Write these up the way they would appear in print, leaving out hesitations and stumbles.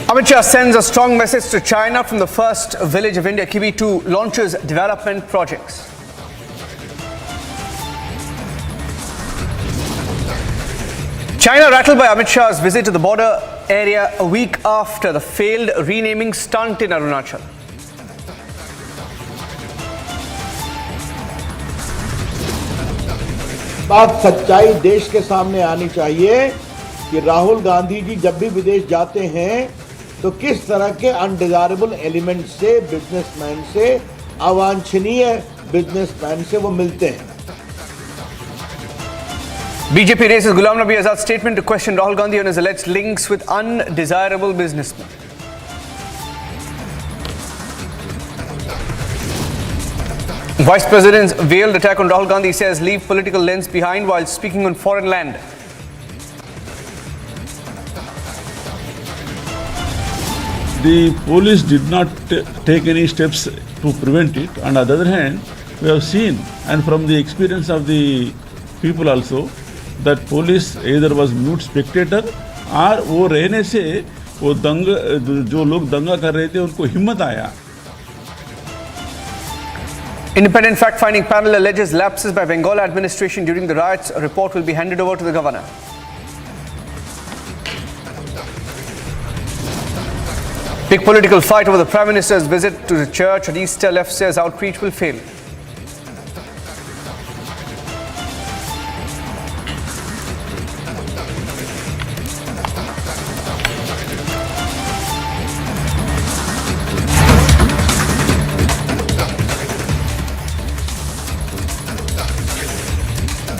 Amit Shah sends a strong message to China from the first village of India, Kibi, to launches development projects. China rattled by Amit Shah's visit to the border area a week after the failed renaming stunt in Arunachal. बात सच्चाई देश के सामने आनी चाहिए कि राहुल गांधी जी जब भी विदेश जाते हैं तो किस तरह के अनडिजायरेबल एलिमेंट से, बिजनेसमैन से, अवांछनीय बिजनेसमैन से वो मिलते हैं. BJP raises Ghulam Nabi Azad's statement to question Rahul Gandhi on his alleged links with undesirable businessmen. Vice President's veiled attack on Rahul Gandhi says leave political lens behind while speaking on foreign land. The police did not take any steps to prevent it. On the other hand, we have seen, and from the experience of the people also, that police either was mute spectator और वो रहने से वो जो लोग दंगा कर रहे थे उनको हिम्मत आया. Independent fact-finding panel alleges lapses by Bengal administration during the riots. A report will be handed over to the governor. Big political fight over the Prime Minister's visit to the church. Easter left says outreach will fail.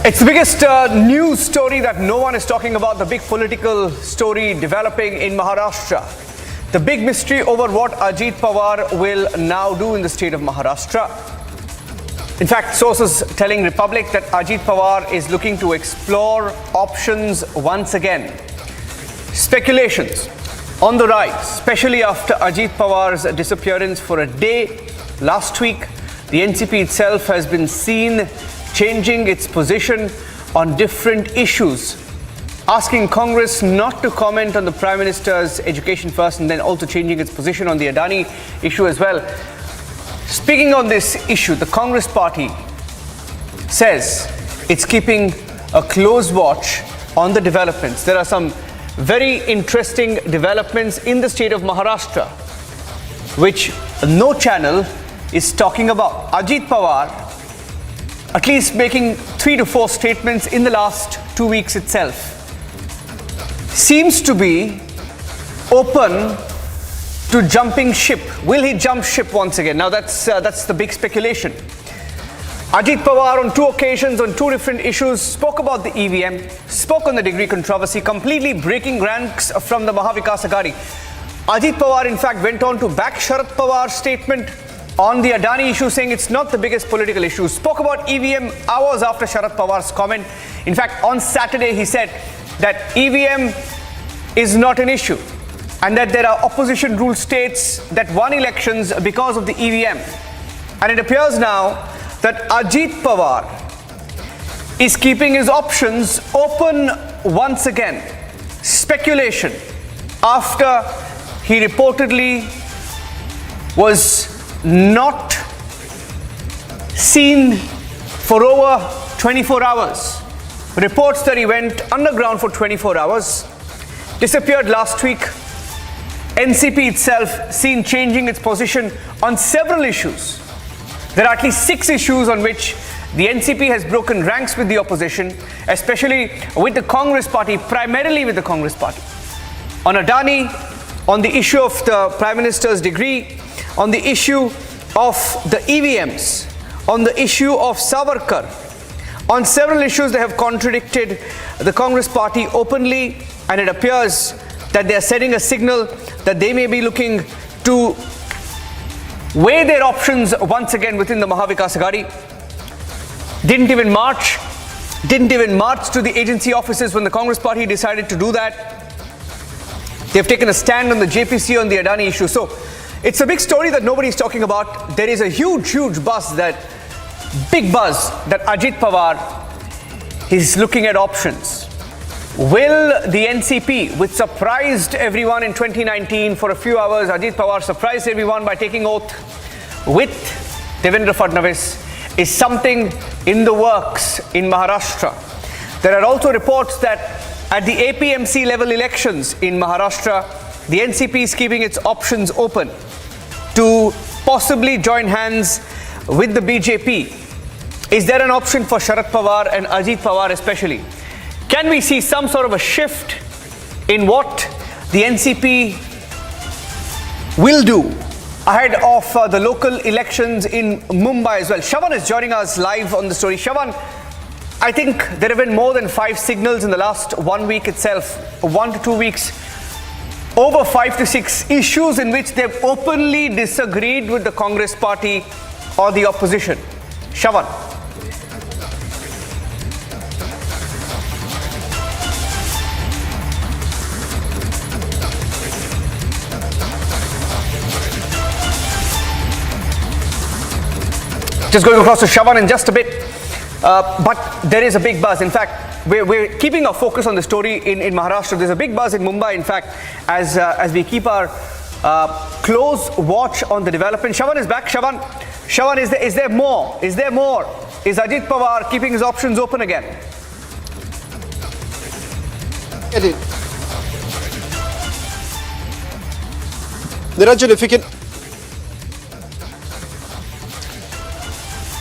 It's the biggest news story that no one is talking about, the big political story developing in Maharashtra. The big mystery over what Ajit Pawar will now do in the state of Maharashtra. In fact, sources telling Republic that Ajit Pawar is looking to explore options once again. Speculations on the rise, especially after Ajit Pawar's disappearance for a day last week. The NCP itself has been seen changing its position on different issues, asking Congress not to comment on the Prime Minister's education first, and then also changing its position on the Adani issue as well. Speaking on this issue, the Congress party says it's keeping a close watch on the developments. There are some very interesting developments in the state of Maharashtra, which no channel is talking about. Ajit Pawar at least making 3 to 4 statements in the last 2 weeks itself, seems to be open to jumping ship. Will he jump ship once again? Now that's the big speculation. Ajit Pawar on 2 occasions on 2 different issues spoke about the EVM, spoke on the degree controversy, completely breaking ranks from the Mahavikas Aghadi. Ajit Pawar in fact went on to back Sharad Pawar's statement on the Adani issue, saying it's not the biggest political issue. Spoke about EVM hours after Sharad Pawar's comment. In fact, on Saturday he said that EVM is not an issue and that there are opposition ruled states that won elections because of the EVM. And it appears now that Ajit Pawar is keeping his options open once again. Speculation after he reportedly was not seen for over 24 hours. Reports that he went underground for 24 hours, disappeared last week. NCP itself seen changing its position on several issues. There are at least 6 issues on which the NCP has broken ranks with the opposition, especially with the Congress party, primarily with the Congress party. On Adani, on the issue of the Prime Minister's degree, on the issue of the EVMs, on the issue of Savarkar. On several issues, they have contradicted the Congress party openly, and it appears that they are sending a signal that they may be looking to weigh their options once again within the Mahavikas Aghadi. Didn't even march to the agency offices when the Congress party decided to do that. They've taken a stand on the JPC on the Adani issue. So it's a big story that nobody's talking about. There is a huge buzz, big buzz, that Ajit Pawar is looking at options. Will the NCP, which surprised everyone in 2019 for a few hours, Ajit Pawar surprised everyone by taking oath with Devendra Fadnavis, is something in the works in Maharashtra. There are also reports that at the APMC level elections in Maharashtra, the NCP is keeping its options open to possibly join hands with the BJP. Is there an option for Sharad Pawar and Ajit Pawar especially? Can we see some sort of a shift in what the NCP will do ahead of the local elections in Mumbai as well? Shravan is joining us live on the story. Shravan, I think there have been more than 5 signals in the last 1 week itself, 1 to 2 weeks, over 5 to 6 issues in which they've openly disagreed with the Congress party or the opposition. Shravan. Just going across to Shravan in just a bit. But there is a big buzz. In fact, we're keeping our focus on the story in Maharashtra. There's a big buzz in Mumbai, in fact, as we keep our close watch on the development. Shravan is back. Shravan, is there more? Is there more? Is Ajit Pawar keeping his options open again? Niranjan, if you can.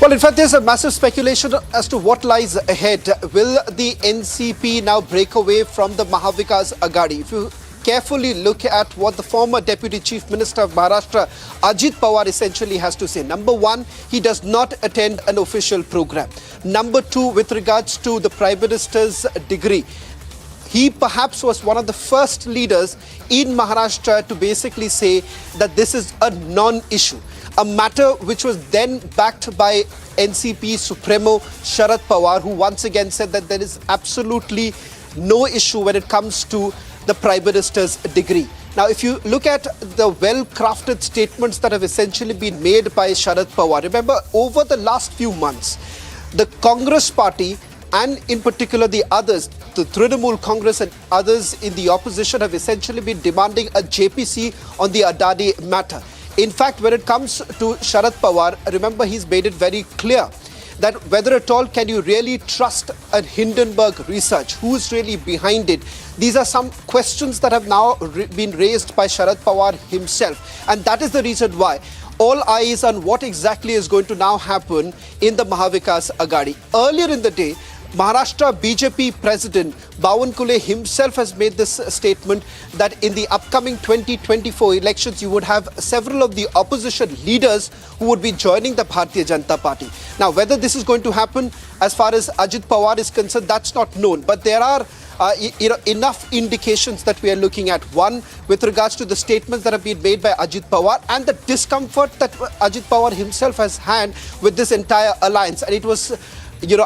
Well, in fact, there's a massive speculation as to what lies ahead. Will the NCP now break away from the Mahavikas Aghadi? If you carefully look at what the former Deputy Chief Minister of Maharashtra, Ajit Pawar, essentially has to say. Number one, he does not attend an official program. Number two, with regards to the Prime Minister's degree, he perhaps was one of the first leaders in Maharashtra to basically say that this is a non-issue. A matter which was then backed by NCP Supremo Sharad Pawar, who once again said that there is absolutely no issue when it comes to the Prime Minister's degree. Now, if you look at the well-crafted statements that have essentially been made by Sharad Pawar, remember, over the last few months, the Congress party and in particular the others, the Trinamool Congress and others in the opposition, have essentially been demanding a JPC on the Adani matter. In fact, when it comes to Sharad Pawar, remember, he's made it very clear that whether at all can you really trust a Hindenburg research, who's really behind it. These are some questions that have now been raised by Sharad Pawar himself, and that is the reason why all eyes on what exactly is going to now happen in the Mahavikas Aghadi. Earlier in the day, Maharashtra BJP President Bawankule himself has made this statement that in the upcoming 2024 elections, you would have several of the opposition leaders who would be joining the Bharatiya Janata Party. Now, whether this is going to happen as far as Ajit Pawar is concerned, that's not known. But there are enough indications that we are looking at. One, with regards to the statements that have been made by Ajit Pawar and the discomfort that Ajit Pawar himself has had with this entire alliance. And it was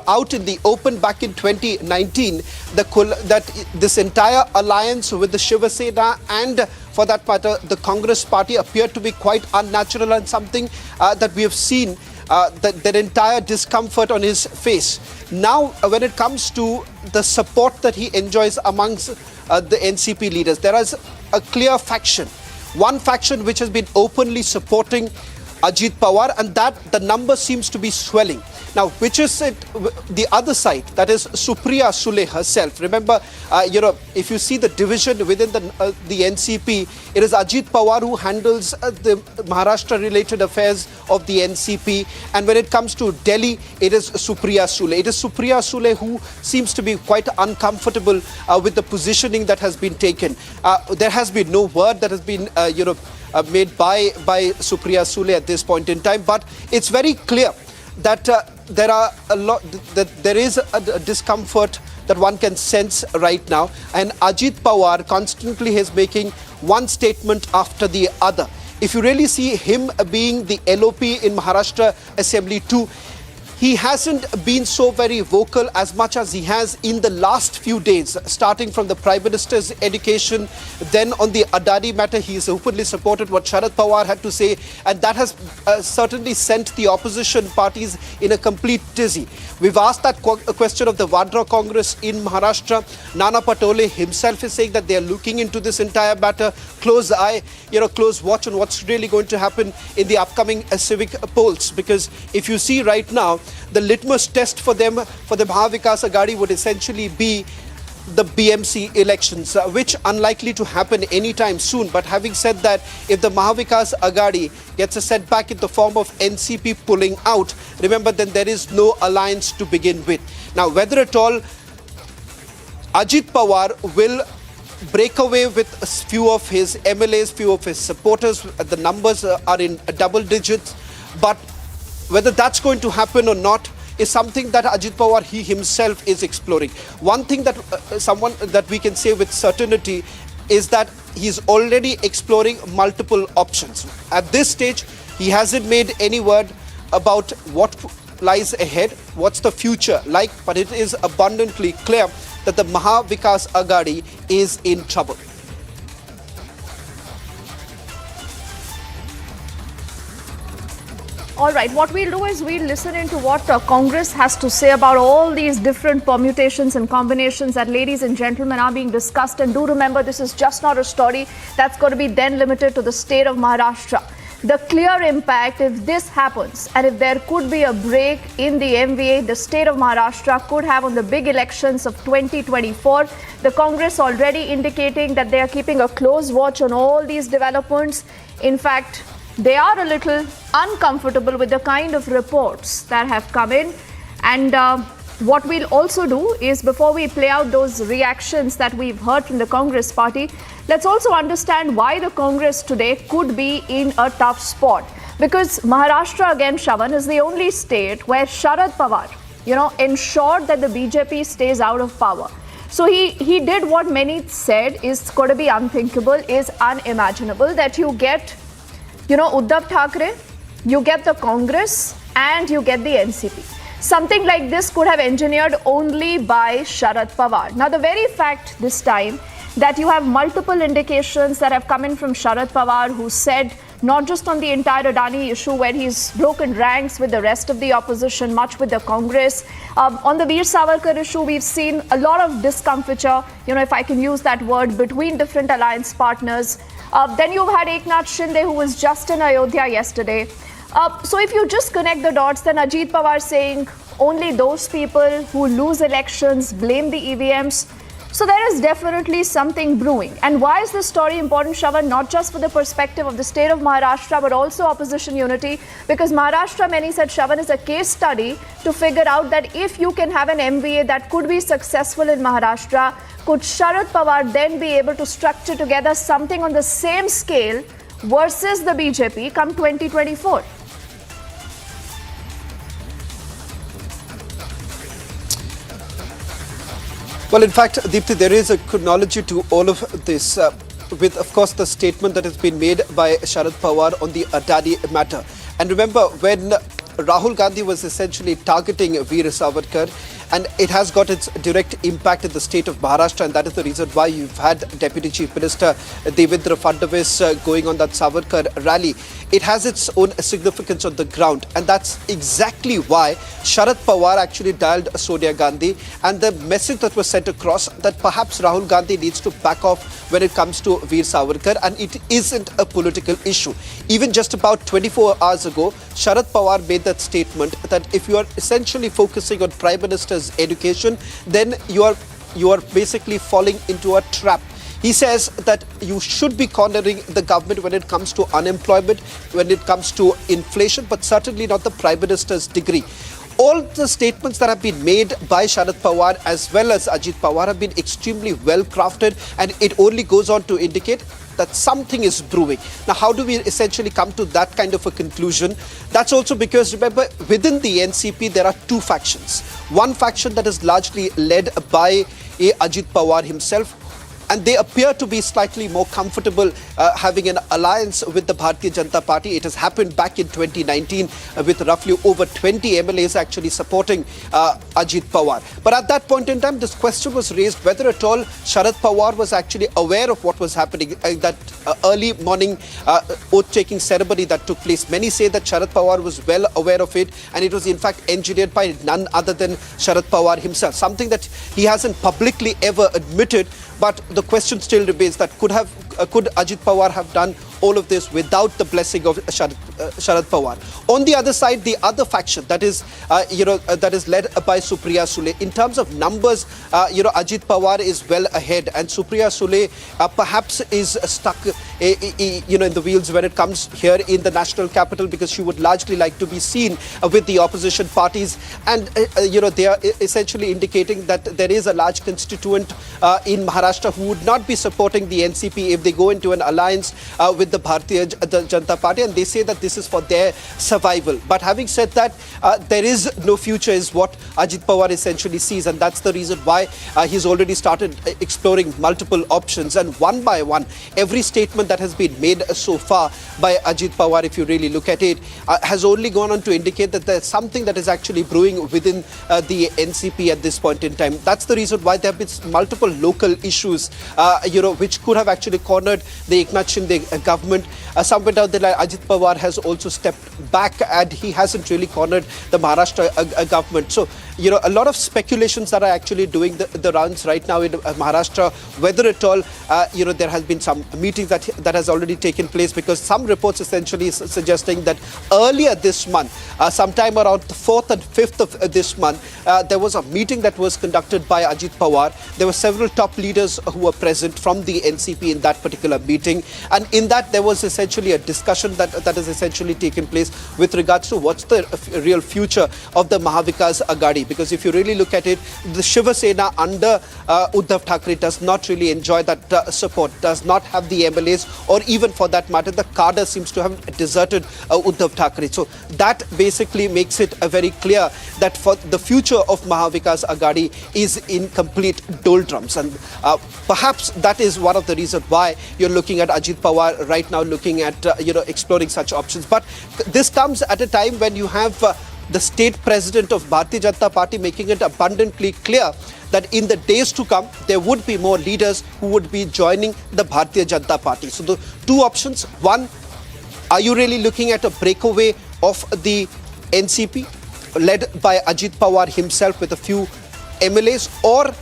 out in the open back in 2019, that this entire alliance with the Shiva Sena and, for that matter, the Congress party appeared to be quite unnatural, and something that we have seen that entire discomfort on his face. Now, when it comes to the support that he enjoys amongst the NCP leaders, there is a clear faction. One faction which has been openly supporting Ajit Pawar, and that the number seems to be swelling. Now, which is it, the other side, that is Supriya Sule herself. Remember, if you see the division within the NCP, it is Ajit Pawar who handles the Maharashtra-related affairs of the NCP. And when it comes to Delhi, it is Supriya Sule. It is Supriya Sule who seems to be quite uncomfortable with the positioning that has been taken. There has been no word that has been, made by Supriya Sule at this point in time. But it's very clear that there is a discomfort that one can sense right now, and Ajit Pawar constantly is making one statement after the other. If you really see him being the LOP in Maharashtra Assembly too, he hasn't been so very vocal as much as he has in the last few days, starting from the Prime Minister's education, then on the Adani matter. He has openly supported what Sharad Pawar had to say, and that has certainly sent the opposition parties in a complete tizzy. We've asked that question of the Vadra Congress in Maharashtra. Nana Patole himself is saying that they are looking into this entire matter. Close eye, close watch on what's really going to happen in the upcoming civic polls. Because if you see right now, the litmus test for them, for the Maha Vikas Aghadi, would essentially be the BMC elections, which unlikely to happen anytime soon. But having said that, if the Maha Vikas Aghadi gets a setback in the form of NCP pulling out, remember, then there is no alliance to begin with. Now, whether at all Ajit Pawar will break away with a few of his MLAs, few of his supporters, the numbers are in double digits, but whether that's going to happen or not is something that Ajit Pawar, he himself, is exploring. One thing that someone that we can say with certainty is that he's already exploring multiple options. At this stage, he hasn't made any word about what lies ahead, what's the future like, but it is abundantly clear that the Maha Vikas Aghadi is in trouble. All right, what we'll do is we'll listen into what Congress has to say about all these different permutations and combinations that, ladies and gentlemen, are being discussed. And do remember, this is just not a story that's going to be then limited to the state of Maharashtra. The clear impact, if this happens, and if there could be a break in the MVA, the state of Maharashtra could have on the big elections of 2024. The Congress already indicating that they are keeping a close watch on all these developments. In fact, they are a little uncomfortable with the kind of reports that have come in. And what we'll also do is, before we play out those reactions that we've heard from the Congress party, let's also understand why the Congress today could be in a tough spot. Because Maharashtra, again, Shravan, is the only state where Sharad Pawar, ensured that the BJP stays out of power. So he did what many said is going to be unthinkable, is unimaginable, that you get Uddhav Thackeray, you get the Congress, and you get the NCP. Something like this could have engineered only by Sharad Pawar. Now, the very fact this time that you have multiple indications that have come in from Sharad Pawar, who said, not just on the entire Adani issue where he's broken ranks with the rest of the opposition, much with the Congress. On the Veer Savarkar issue, we've seen a lot of discomfiture, if I can use that word, between different alliance partners. Then you've had Eknath Shinde, who was just in Ayodhya yesterday. So if you just connect the dots, then Ajit Pawar saying only those people who lose elections blame the EVMs. So there is definitely something brewing. And why is this story important, Shravan? Not just for the perspective of the state of Maharashtra, but also opposition unity. Because Maharashtra, many said, Shravan, is a case study to figure out that if you can have an MVA that could be successful in Maharashtra, could Sharad Pawar then be able to structure together something on the same scale versus the BJP come 2024? Well, in fact, Deepthi, there is a chronology to all of this, with, of course, the statement that has been made by Sharad Pawar on the Adani matter. And remember, when Rahul Gandhi was essentially targeting Veer Savarkar, and it has got its direct impact in the state of Maharashtra, and that is the reason why you've had Deputy Chief Minister Devendra Fadnavis going on that Savarkar rally. It has its own significance on the ground, and that's exactly why Sharad Pawar actually dialed Sonia Gandhi, and the message that was sent across that perhaps Rahul Gandhi needs to back off when it comes to Veer Savarkar, and it isn't a political issue. Even just about 24 hours ago, Sharad Pawar made that statement that if you are essentially focusing on Prime Minister's education, then you are basically falling into a trap. He says that you should be cornering the government when it comes to unemployment, when it comes to inflation, but certainly not the Prime Minister's degree. All the statements that have been made by Sharad Pawar as well as Ajit Pawar have been extremely well crafted, and it only goes on to indicate that something is brewing. Now, how do we essentially come to that kind of a conclusion? That's also because, remember, within the NCP, there are two factions. One faction that is largely led by Ajit Pawar himself, and they appear to be slightly more comfortable having an alliance with the Bharatiya Janata Party. It has happened back in 2019 with roughly over 20 MLAs actually supporting Ajit Pawar. But at that point in time, this question was raised whether at all Sharad Pawar was actually aware of what was happening, that early morning oath-taking ceremony that took place. Many say that Sharad Pawar was well aware of it, and it was in fact engineered by none other than Sharad Pawar himself, something that he hasn't publicly ever admitted. But the question still remains that could Ajit Pawar have done all of this without the blessing of Sharad Pawar? On the other side, the other faction that is, that is led by Supriya Sule. In terms of numbers, Ajit Pawar is well ahead, and Supriya Sule perhaps is stuck, in the wheels when it comes here in the national capital, because she would largely like to be seen with the opposition parties, and they are essentially indicating that there is a large constituent in Maharashtra who would not be supporting the NCP if they go into an alliance with the Bharatiya Janata Party, and they say that this is for their survival. But having said that, there is no future is what Ajit Pawar essentially sees, and that's the reason why he's already started exploring multiple options. And one by one, every statement that has been made so far by Ajit Pawar, if you really look at it, has only gone on to indicate that there's something that is actually brewing within the NCP at this point in time. That's the reason why there have been multiple local issues, which could have actually cornered the Eknath Shinde government. Somewhere down the line, Ajit Pawar has also stepped back, and he hasn't really cornered the Maharashtra government. So, a lot of speculations that are actually doing the rounds right now in Maharashtra, whether at all, there has been some meetings that has already taken place, because some reports essentially suggesting that earlier this month, sometime around the 4th and 5th of this month, there was a meeting that was conducted by Ajit Pawar. There were several top leaders who were present from the NCP in that particular meeting, and in that there was essentially a discussion that has essentially taken place with regards to what's the real future of the Mahavikas Aghadi. Because if you really look at it, the Shiva Sena under Uddhav Thackeray does not really enjoy that support, does not have the MLAs, or even for that matter, the cadre seems to have deserted Uddhav Thackeray. So that basically makes it very clear that for the future of Mahavikas Aghadi is in complete doldrums. And perhaps that is one of the reasons why you're looking at Ajit Pawar right now looking at, exploring such options. But this comes at a time when you have the state president of Bharatiya Janata Party making it abundantly clear that in the days to come, there would be more leaders who would be joining the Bharatiya Janata Party. So the two options: one, are you really looking at a breakaway of the NCP led by Ajit Pawar himself with a few MLAs, or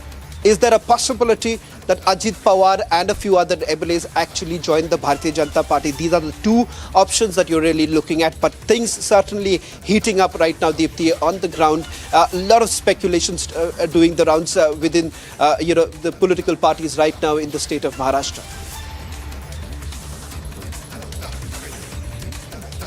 is there a possibility that Ajit Pawar and a few other MLAs actually join the Bharatiya Janata Party? These are the two options that you're really looking at. But things certainly heating up right now, Deepthi, on the ground. A lot of speculations doing the rounds within the political parties right now in the state of Maharashtra.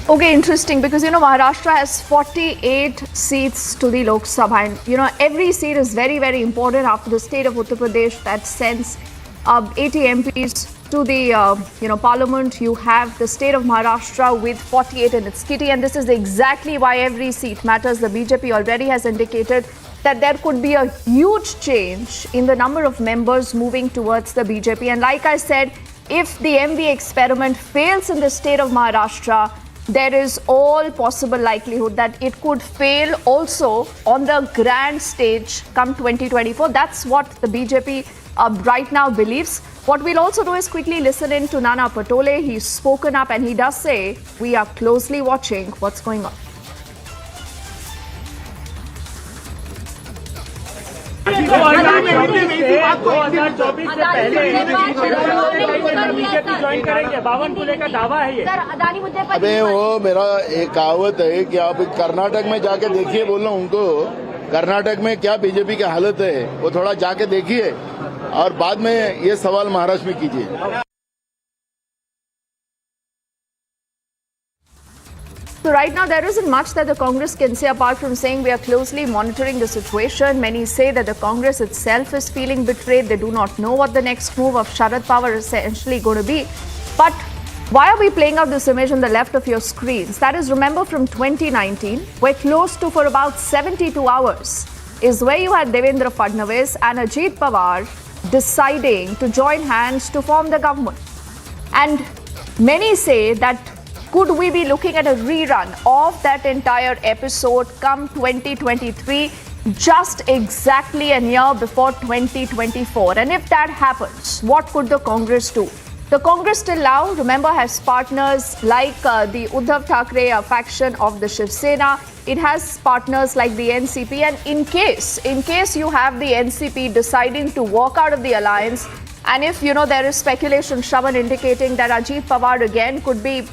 Okay, interesting, because Maharashtra has 48 seats to the Lok Sabha, and every seat is very, very important. After the state of Uttar Pradesh that sends 80 MPs to the parliament, you have the state of Maharashtra with 48 in its kitty, and this is exactly why every seat matters. The BJP already has indicated that there could be a huge change in the number of members moving towards the BJP, and like I said, if the MV experiment fails in the state of Maharashtra, there is all possible likelihood that it could fail also on the grand stage come 2024. That's what the BJP right now believes. What we'll also do is quickly listen in to Nana Patole. He's spoken up and he does say, we are closely watching what's going on. अबे वो मेरा एक कहावत है कि आप कर्नाटक में जाके देखिए, बोल रहा हूँ उनको, कर्नाटक में क्या बीजेपी की हालत है वो थोड़ा जाके देखिए और बाद में ये सवाल महाराष्ट्र में कीजिए. So right now, there isn't much that the Congress can say apart from saying we are closely monitoring the situation. Many say that the Congress itself is feeling betrayed. They do not know what the next move of Sharad Pawar is essentially going to be. But why are we playing out this image on the left of your screens? That is, remember from 2019, we're close to for about 72 hours, is where you had Devendra Fadnavis and Ajit Pawar deciding to join hands to form the government. And many say that could we be looking at a rerun of that entire episode come 2023, just exactly a year before 2024? And if that happens, what could the Congress do? The Congress till now, remember, has partners like the Uddhav Thackeray faction of the Shiv Sena. It has partners like the NCP. And in case you have the NCP deciding to walk out of the alliance, and if, there is speculation, Shravan, indicating that Ajit Pawar again could be,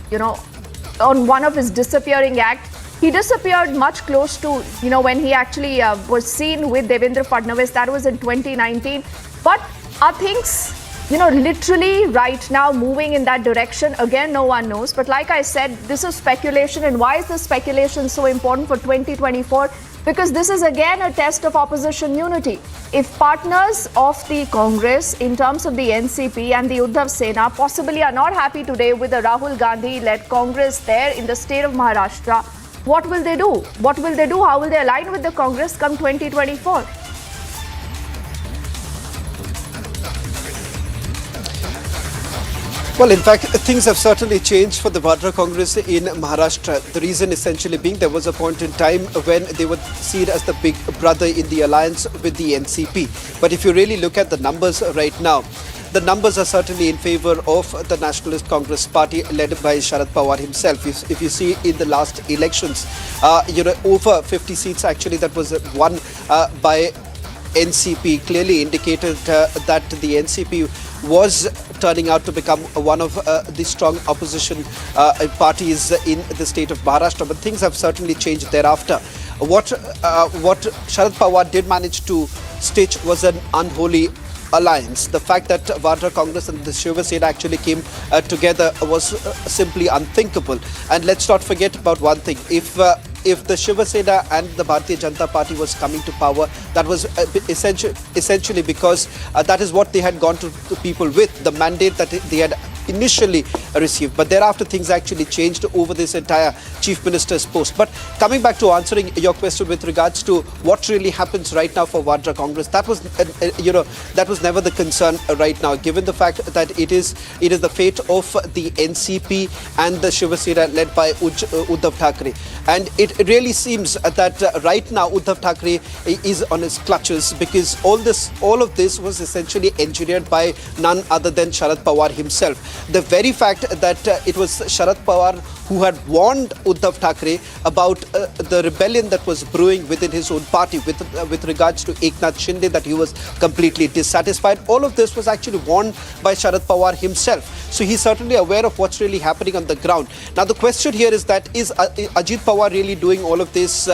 on one of his disappearing act. He disappeared much close to, when he actually was seen with Devendra Fadnavis. That was in 2019. But are things, literally right now moving in that direction? Again, no one knows. But like I said, this is speculation. And why is this speculation so important for 2024? Because this is again a test of opposition unity. If partners of the Congress in terms of the NCP and the Uddhav Sena possibly are not happy today with the Rahul Gandhi-led Congress there in the state of Maharashtra, what will they do? What will they do? How will they align with the Congress come 2024? Well, in fact, things have certainly changed for the Vadra Congress in Maharashtra. The reason essentially being there was a point in time when they were seen as the big brother in the alliance with the NCP. But if you really look at the numbers right now, the numbers are certainly in favor of the Nationalist Congress Party led by Sharad Pawar himself. If you see in the last elections, over 50 seats actually that was won by NCP clearly indicated that the NCP was turning out to become one of the strong opposition parties in the state of Maharashtra. But things have certainly changed thereafter. What Sharad Pawar did manage to stitch was an unholy alliance. The fact that Vadra Congress and the Shiv Sena actually came together was simply unthinkable. And let's not forget about one thing. If the Shiv Sena and the Bharatiya Janata Party was coming to power, that was essentially because that is what they had gone to the people with, the mandate that they had initially received. But thereafter things actually changed over this entire Chief Minister's post. But coming back to answering your question with regards to what really happens right now for Vadra Congress, that was that was never the concern right now, given the fact that it is the fate of the NCP and the Shiv Sena led by Uddhav Thackeray. And it really seems that right now Uddhav Thackeray is on his clutches, because all of this was essentially engineered by none other than Sharad Pawar himself. The very fact that it was Sharad Pawar who had warned Uddhav Thackeray about the rebellion that was brewing within his own party with regards to Eknath Shinde, that he was completely dissatisfied. All of this was actually warned by Sharad Pawar himself. So he's certainly aware of what's really happening on the ground. Now the question here is that is Ajit Pawar really doing all of this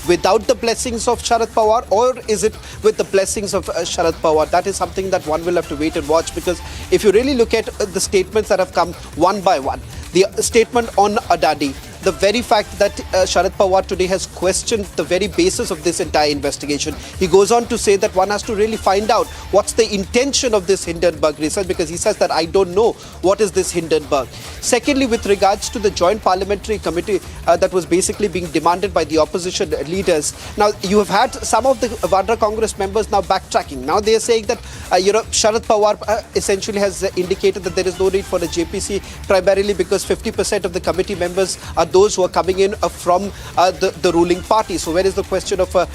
without the blessings of Sharad Pawar, or is it with the blessings of Sharad Pawar? That is something that one will have to wait and watch, because if you really look at the statements that have come one by one, the statement on Adani, the very fact that Sharad Pawar today has questioned the very basis of this entire investigation. He goes on to say that one has to really find out what's the intention of this Hindenburg research, because he says that I don't know what is this Hindenburg. Secondly, with regards to the joint parliamentary committee that was basically being demanded by the opposition leaders. Now, you have had some of the Vadra Congress members now backtracking. Now they are saying that Sharad Pawar essentially has indicated that there is no need for a JPC, primarily because 50% of the committee members are those who are coming in from the ruling party. So where is the question of a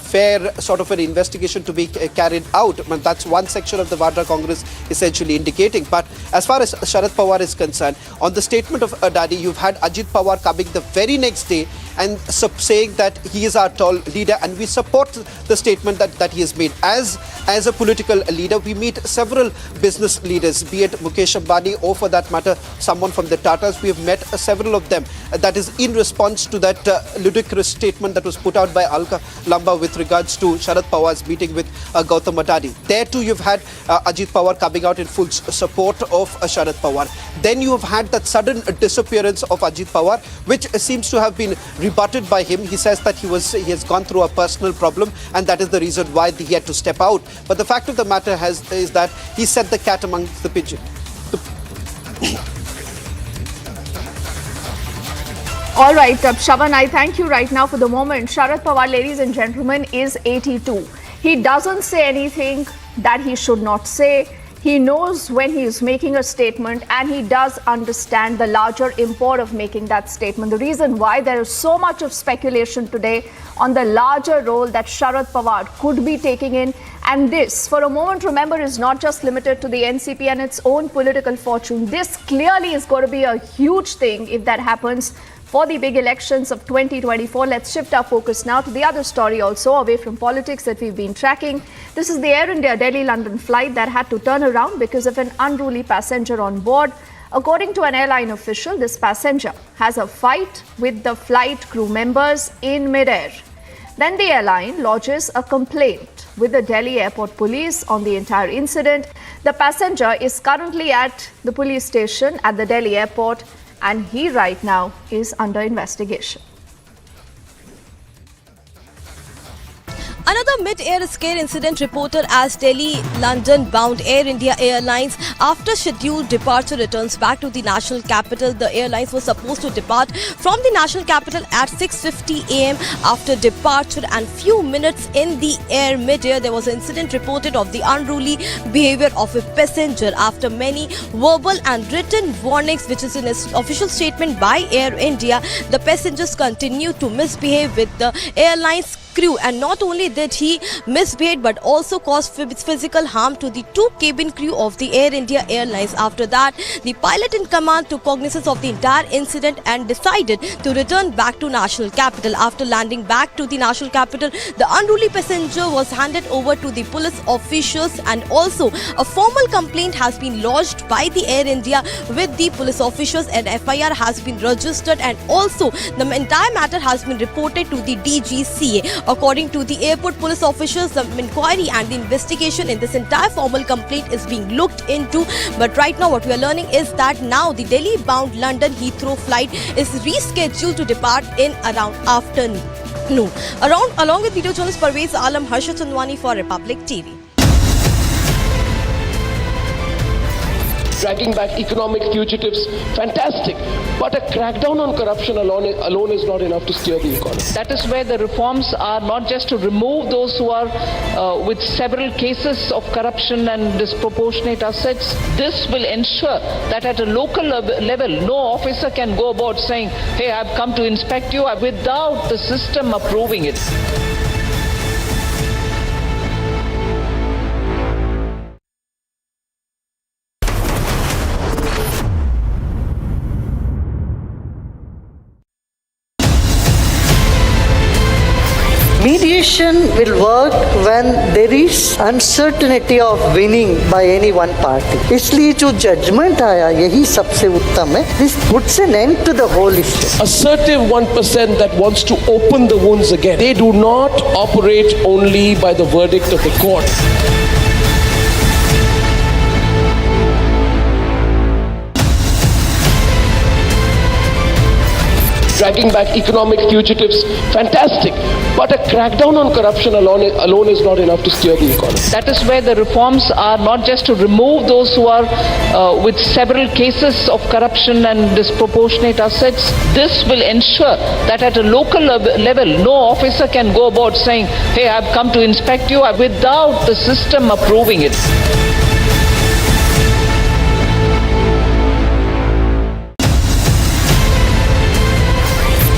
fair sort of an investigation to be carried out? I mean, that's one section of the Vadra Congress essentially indicating. But as far as Sharad Pawar is concerned, on the statement of Adani, you've had Ajit Pawar coming the very next day and saying that he is our tall leader, and we support the statement that he has made. As a political leader, we meet several business leaders, be it Mukesh Ambani or for that matter someone from the Tatas. We have met several of them. That is in response to that ludicrous statement that was put out by Alka Lamba with regards to Sharad Pawar's meeting with Gautam Adani. There too you've had Ajit Pawar coming out in full support of Sharad Pawar. Then you have had that sudden disappearance of Ajit Pawar, which seems to have been rebutted by him. He says that he has gone through a personal problem, and that is the reason why he had to step out. But the fact of the matter is that he set the cat amongst the pigeon. All right, Shravan, I thank you right now for the moment. Sharad Pawar, ladies and gentlemen, is 82. He doesn't say anything that he should not say. He knows when he is making a statement, and he does understand the larger import of making that statement. The reason why there is so much of speculation today on the larger role that Sharad Pawar could be taking in, and this, for a moment, remember, is not just limited to the NCP and its own political fortune. This clearly is going to be a huge thing if that happens for the big elections of 2024. Let's shift our focus now to the other story also, away from politics, that we've been tracking. This is the Air India Delhi-London flight that had to turn around because of an unruly passenger on board. According to an airline official, this passenger has a fight with the flight crew members in mid-air. Then the airline lodges a complaint with the Delhi Airport Police on the entire incident. The passenger is currently at the police station at the Delhi airport, and he right now is under investigation. Another mid-air scare incident reported as Delhi-London-bound Air India Airlines after scheduled departure returns back to the national capital. The airlines were supposed to depart from the national capital at 6:50 a.m. After departure and few minutes in the air mid-air, there was an incident reported of the unruly behavior of a passenger. After many verbal and written warnings, which is in an official statement by Air India, the passengers continued to misbehave with the airline's crew, and not only did he misbehave but also caused physical harm to the two cabin crew of the Air India Airlines. After that, the pilot in command took cognizance of the entire incident and decided to return back to national capital. After landing back to the national capital, the unruly passenger was handed over to the police officials, and also a formal complaint has been lodged by the Air India with the police officials. An FIR has been registered, and also the entire matter has been reported to the DGCA. According to the airport police officials, the inquiry and the investigation in this entire formal complaint is being looked into. But right now what we are learning is that now the Delhi-bound London Heathrow flight is rescheduled to depart in around afternoon. Along with video journalist Parvez Alam, Harsha Chandwani for Republic TV. Dragging back economic fugitives, fantastic. But a crackdown on corruption alone is not enough to steer the economy. That is where the reforms are not just to remove those who are with several cases of corruption and disproportionate assets. This will ensure that at a local level, no officer can go about saying, hey, I've come to inspect you, without the system approving it. Mediation will work when there is uncertainty of winning by any one party. इसलिए जो judgment आया यही सबसे उत्तम है. This puts an end to the whole issue. Assertive 1% that wants to open the wounds again. They do not operate only by the verdict of the court. Dragging back economic fugitives, fantastic. But a crackdown on corruption alone is not enough to steer the economy. That is where the reforms are not just to remove those who are with several cases of corruption and disproportionate assets. This will ensure that at a local level, no officer can go about saying, hey, I've come to inspect you, without the system approving it.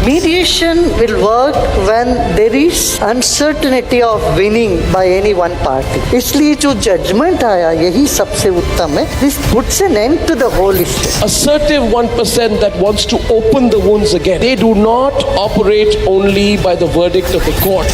Mediation will work when there is uncertainty of winning by any one party. इसलिए जो judgment आया यही सबसे उत्तम है. This puts an end to the whole issue. Assertive 1% that wants to open the wounds again. They do not operate only by the verdict of the court.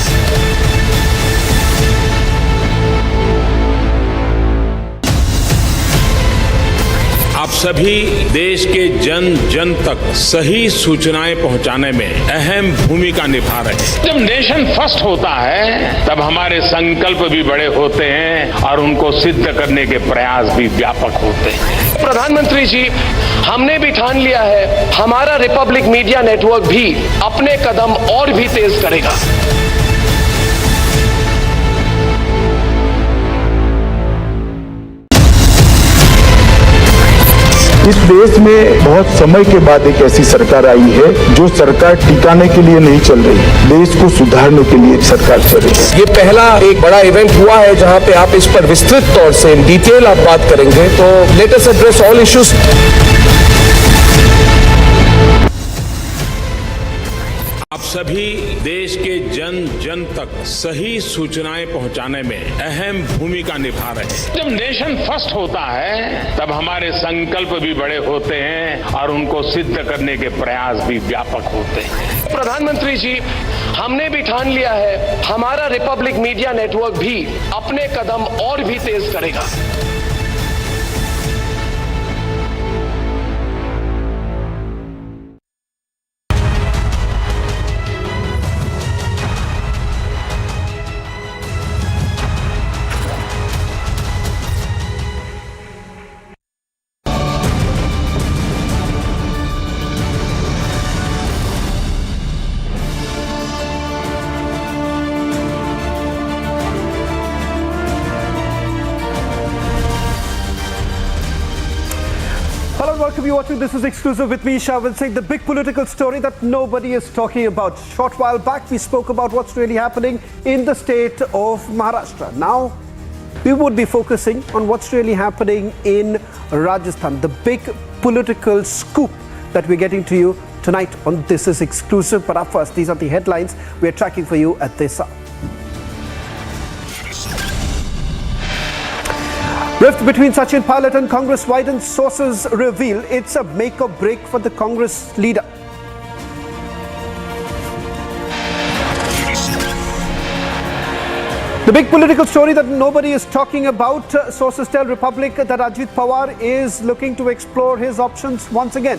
आप सभी देश के जन जन तक सही सूचनाएं पहुंचाने में अहम भूमिका निभा रहे हैं। जब नेशन फर्स्ट होता है तब हमारे संकल्प भी बड़े होते हैं और उनको सिद्ध करने के प्रयास भी व्यापक होते हैं। प्रधानमंत्री जी, हमने भी ठान लिया है, हमारा रिपब्लिक मीडिया नेटवर्क भी अपने कदम और भी तेज करेगा। इस देश में बहुत समय के बाद एक ऐसी सरकार आई है जो सरकार टिकाने के लिए नहीं चल रही, देश को सुधारने के लिए सरकार चल रही है। ये पहला एक बड़ा इवेंट हुआ है जहां पे आप इस पर विस्तृत तौर से इन डिटेल आप बात करेंगे, तो let us address all issues. आप सभी देश के जन जन तक सही सूचनाएं पहुंचाने में अहम भूमिका निभा रहे हैं। जब नेशन फर्स्ट होता है तब हमारे संकल्प भी बड़े होते हैं और उनको सिद्ध करने के प्रयास भी व्यापक होते हैं। प्रधानमंत्री जी, हमने भी ठान लिया है हमारा रिपब्लिक मीडिया नेटवर्क भी अपने कदम और भी तेज करेगा। Hello and welcome. You're watching This is Exclusive with me, Shavin Singh. The big political story that nobody is talking about. Short while back, we spoke about what's really happening in the state of Maharashtra. Now, we would be focusing on what's really happening in Rajasthan. The big political scoop that we're getting to you tonight on This is Exclusive. But up first, these are the headlines we're tracking for you at this hour. Rift between Sachin Pilot and Congress widens, sources reveal it's a make or break for the Congress leader. The big political story that nobody is talking about, sources tell Republic that Ajit Pawar is looking to explore his options once again.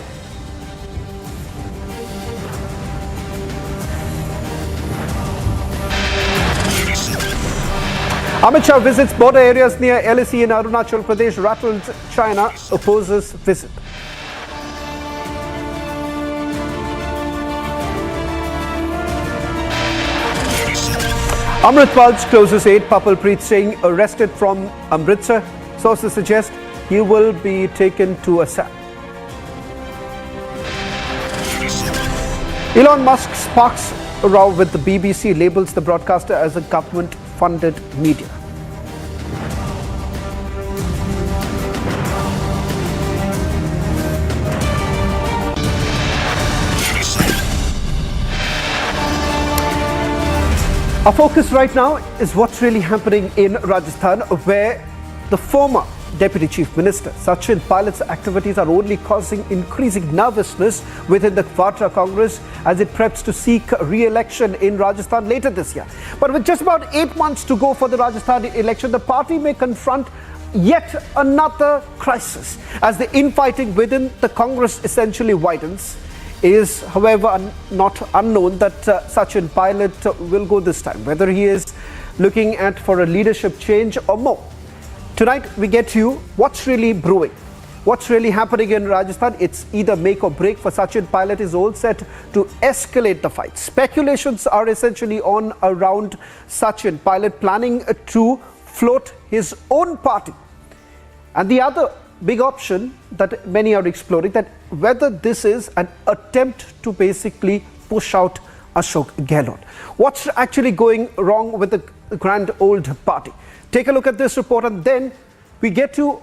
Amit Shah visits border areas near LAC in Arunachal Pradesh, rattled China opposes visit. Amritpal's closest aide, Papalpreet Singh, arrested from Amritsar. Sources suggest he will be taken to Assam. Elon Musk sparks a row with the BBC, labels the broadcaster as a government-funded media. Our focus right now is what's really happening in Rajasthan, where the former Deputy Chief Minister Sachin Pilot's activities are only causing increasing nervousness within the Govt Congress as it preps to seek re-election in Rajasthan later this year. But with just about 8 months to go for the Rajasthan election, the party may confront yet another crisis as the infighting within the Congress essentially widens. It is, however, not unknown that Sachin Pilot will go this time, whether he is looking at for a leadership change or more. Tonight, we get to you what's really brewing, what's really happening in Rajasthan. It's either make or break for Sachin Pilot is all set to escalate the fight. Speculations are essentially on around Sachin Pilot planning to float his own party. And the other big option that many are exploring, that whether this is an attempt to basically push out Ashok Gehlot. What's actually going wrong with the grand old party? Take a look at this report, and then we get to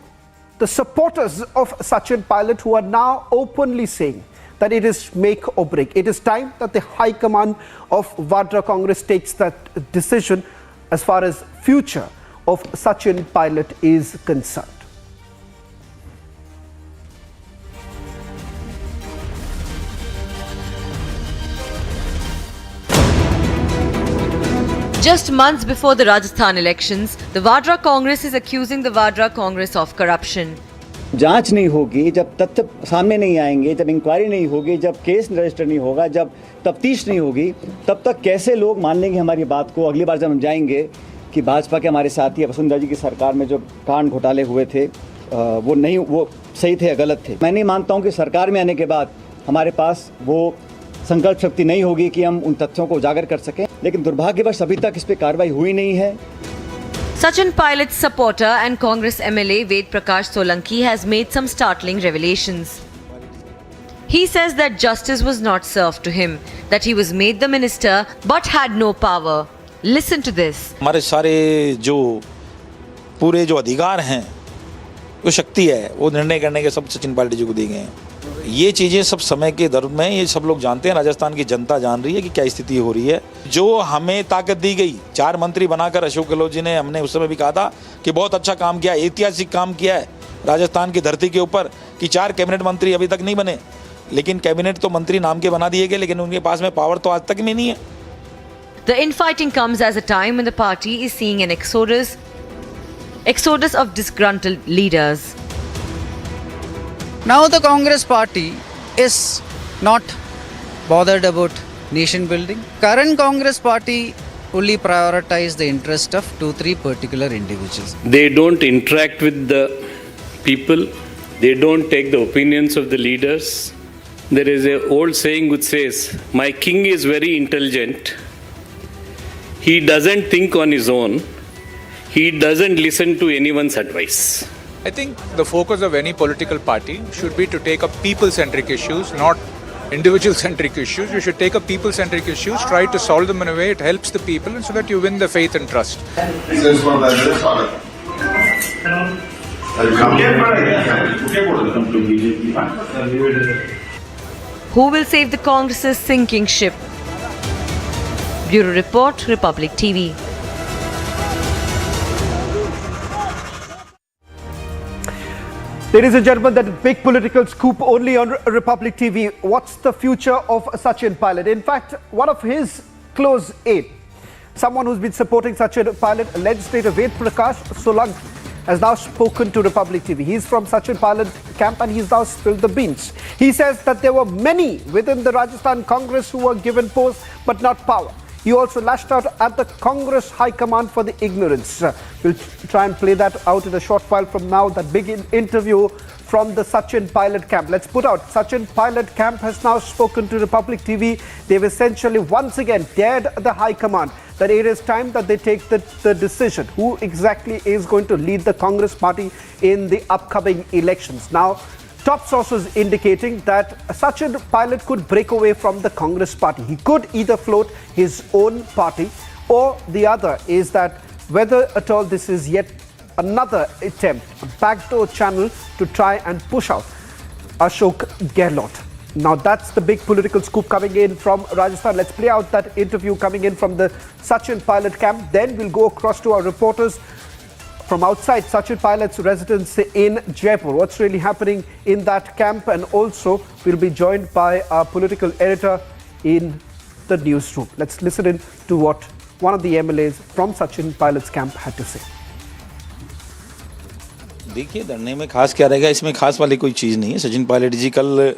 the supporters of Sachin Pilot who are now openly saying that it is make or break. It is time that the High Command of Vadra Congress takes that decision as far as future of Sachin Pilot is concerned. Just months before the Rajasthan elections, the Vadra Congress is accusing the Vadra Congress of corruption. जांच नहीं होगी, जब तथ्य सामने नहीं आएंगे, जब inquiry नहीं होगी, जब केस रजिस्टर नहीं होगा, जब तफ्तीश नहीं होगी, तब तक कैसे लोग मान लेंगे हमारी बात को? अगली बार जब हम जाएंगे कि भाजपा के हमारे साथी वसुंधरा जी की सरकार में जो कांड घोटाले हुए थे वो सही थे या गलत थे। मैं नहीं मानता हूँ कि सरकार में आने के बाद हमारे पास वो संकल्प शक्ति नहीं होगी कि हम उन तथ्यों को उजागर कर सकें, लेकिन दुर्भाग्यवश अभी तक इस पर कार्रवाई हुई नहीं है। Sachin Pilot's supporter and Congress MLA Ved Prakash Solanki has made some startling revelations. He says that justice was not served to him, that he was made the minister but had no power. Listen to this. हमारे सारे जो पूरे जो अधिकार हैं, जो शक्ति है, वो निर्णय करने के सब सचिन पायलट जी को दिए गए हैं। ये चीज़ें सब समय के दौर में ये सब लोग जानते हैं, राजस्थान की जनता जान रही है कि क्या स्थिति हो रही है। जो हमें ताकत दी गई, 4 मंत्री बनाकर अशोक गहलोत जी ने, हमने उस समय भी कहा था कि बहुत अच्छा काम किया, ऐतिहासिक काम किया है राजस्थान की धरती के ऊपर, कि 4 कैबिनेट मंत्री अभी तक नहीं बने, लेकिन कैबिनेट तो मंत्री नाम के बना दिए गए, लेकिन उनके पास में पावर तो आज तक में नहीं है। The infighting comes as a time when the party is seeing an exodus of disgruntled leaders. Now the Congress party is not bothered about nation building. Current Congress party only prioritize the interest of 2-3 particular individuals. They don't interact with the people. They don't take the opinions of the leaders. There is an old saying which says, "My king is very intelligent. He doesn't think on his own. He doesn't listen to anyone's advice." I think the focus of any political party should be to take up people-centric issues, not individual-centric issues. You should take up people-centric issues, try to solve them in a way it helps the people, and so that you win their faith and trust. Who will save the Congress's sinking ship? Bureau Report, Republic TV. Ladies and gentlemen, that big political scoop only on Republic TV. What's the future of Sachin Pilot? In fact, one of his close aide, someone who's been supporting Sachin Pilot, legislator Ved Prakash Solanki, has now spoken to Republic TV. He's from Sachin Pilot camp and he's now spilled the beans. He says that there were many within the Rajasthan Congress who were given posts but not power. He also lashed out at the Congress High Command for the ignorance. We'll try and play that out in a short while from now, that big interview from the Sachin Pilot camp. Let's put out, Sachin Pilot camp has now spoken to Republic TV. They've essentially once again dared the High Command that it is time that they take the decision who exactly is going to lead the Congress party in the upcoming elections. Now, top sources indicating that Sachin Pilot could break away from the Congress party. He could either float his own party, or the other is that whether at all this is yet another attempt, a backdoor channel to try and push out Ashok Gehlot. Now that's the big political scoop coming in from Rajasthan. Let's play out that interview coming in from the Sachin Pilot camp. Then we'll go across to our reporters from outside Sachin Pilot's residence in Jaipur. What's really happening in that camp? And also we'll be joined by our political editor in the newsroom. Let's listen in to what one of the MLAs from Sachin Pilot's camp had to say. देखिए, धरने में खास क्या रहेगा, इसमें खास वाली कोई चीज़ नहीं है। सचिन पायलट जी कल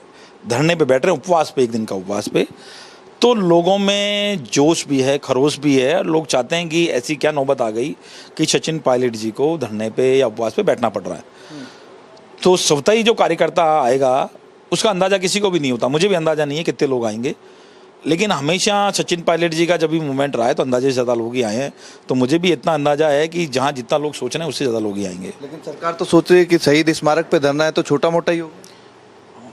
धरने पे बैठ रहे हैं, उपवास पे, 1 दिन का उपवास पे, तो लोगों में जोश भी है, खरोश भी है। लोग चाहते हैं कि ऐसी क्या नौबत आ गई कि सचिन पायलट जी को धरने पे या उपवास पे बैठना पड़ रहा है। तो स्वतः ही जो कार्यकर्ता आएगा उसका अंदाज़ा किसी को भी नहीं होता, मुझे भी अंदाज़ा नहीं है कितने लोग आएंगे, लेकिन हमेशा सचिन पायलट जी का जब भी मूवमेंट रहा है तो अंदाजे से ज़्यादा लोग ही आए हैं। तो मुझे भी इतना अंदाज़ा है कि जहाँ जितना लोग सोच रहे हैं उससे ज़्यादा लोग ही आएंगे। लेकिन सरकार तो सोच रही है कि शहीद स्मारक पे धरना है तो छोटा मोटा ही होगा।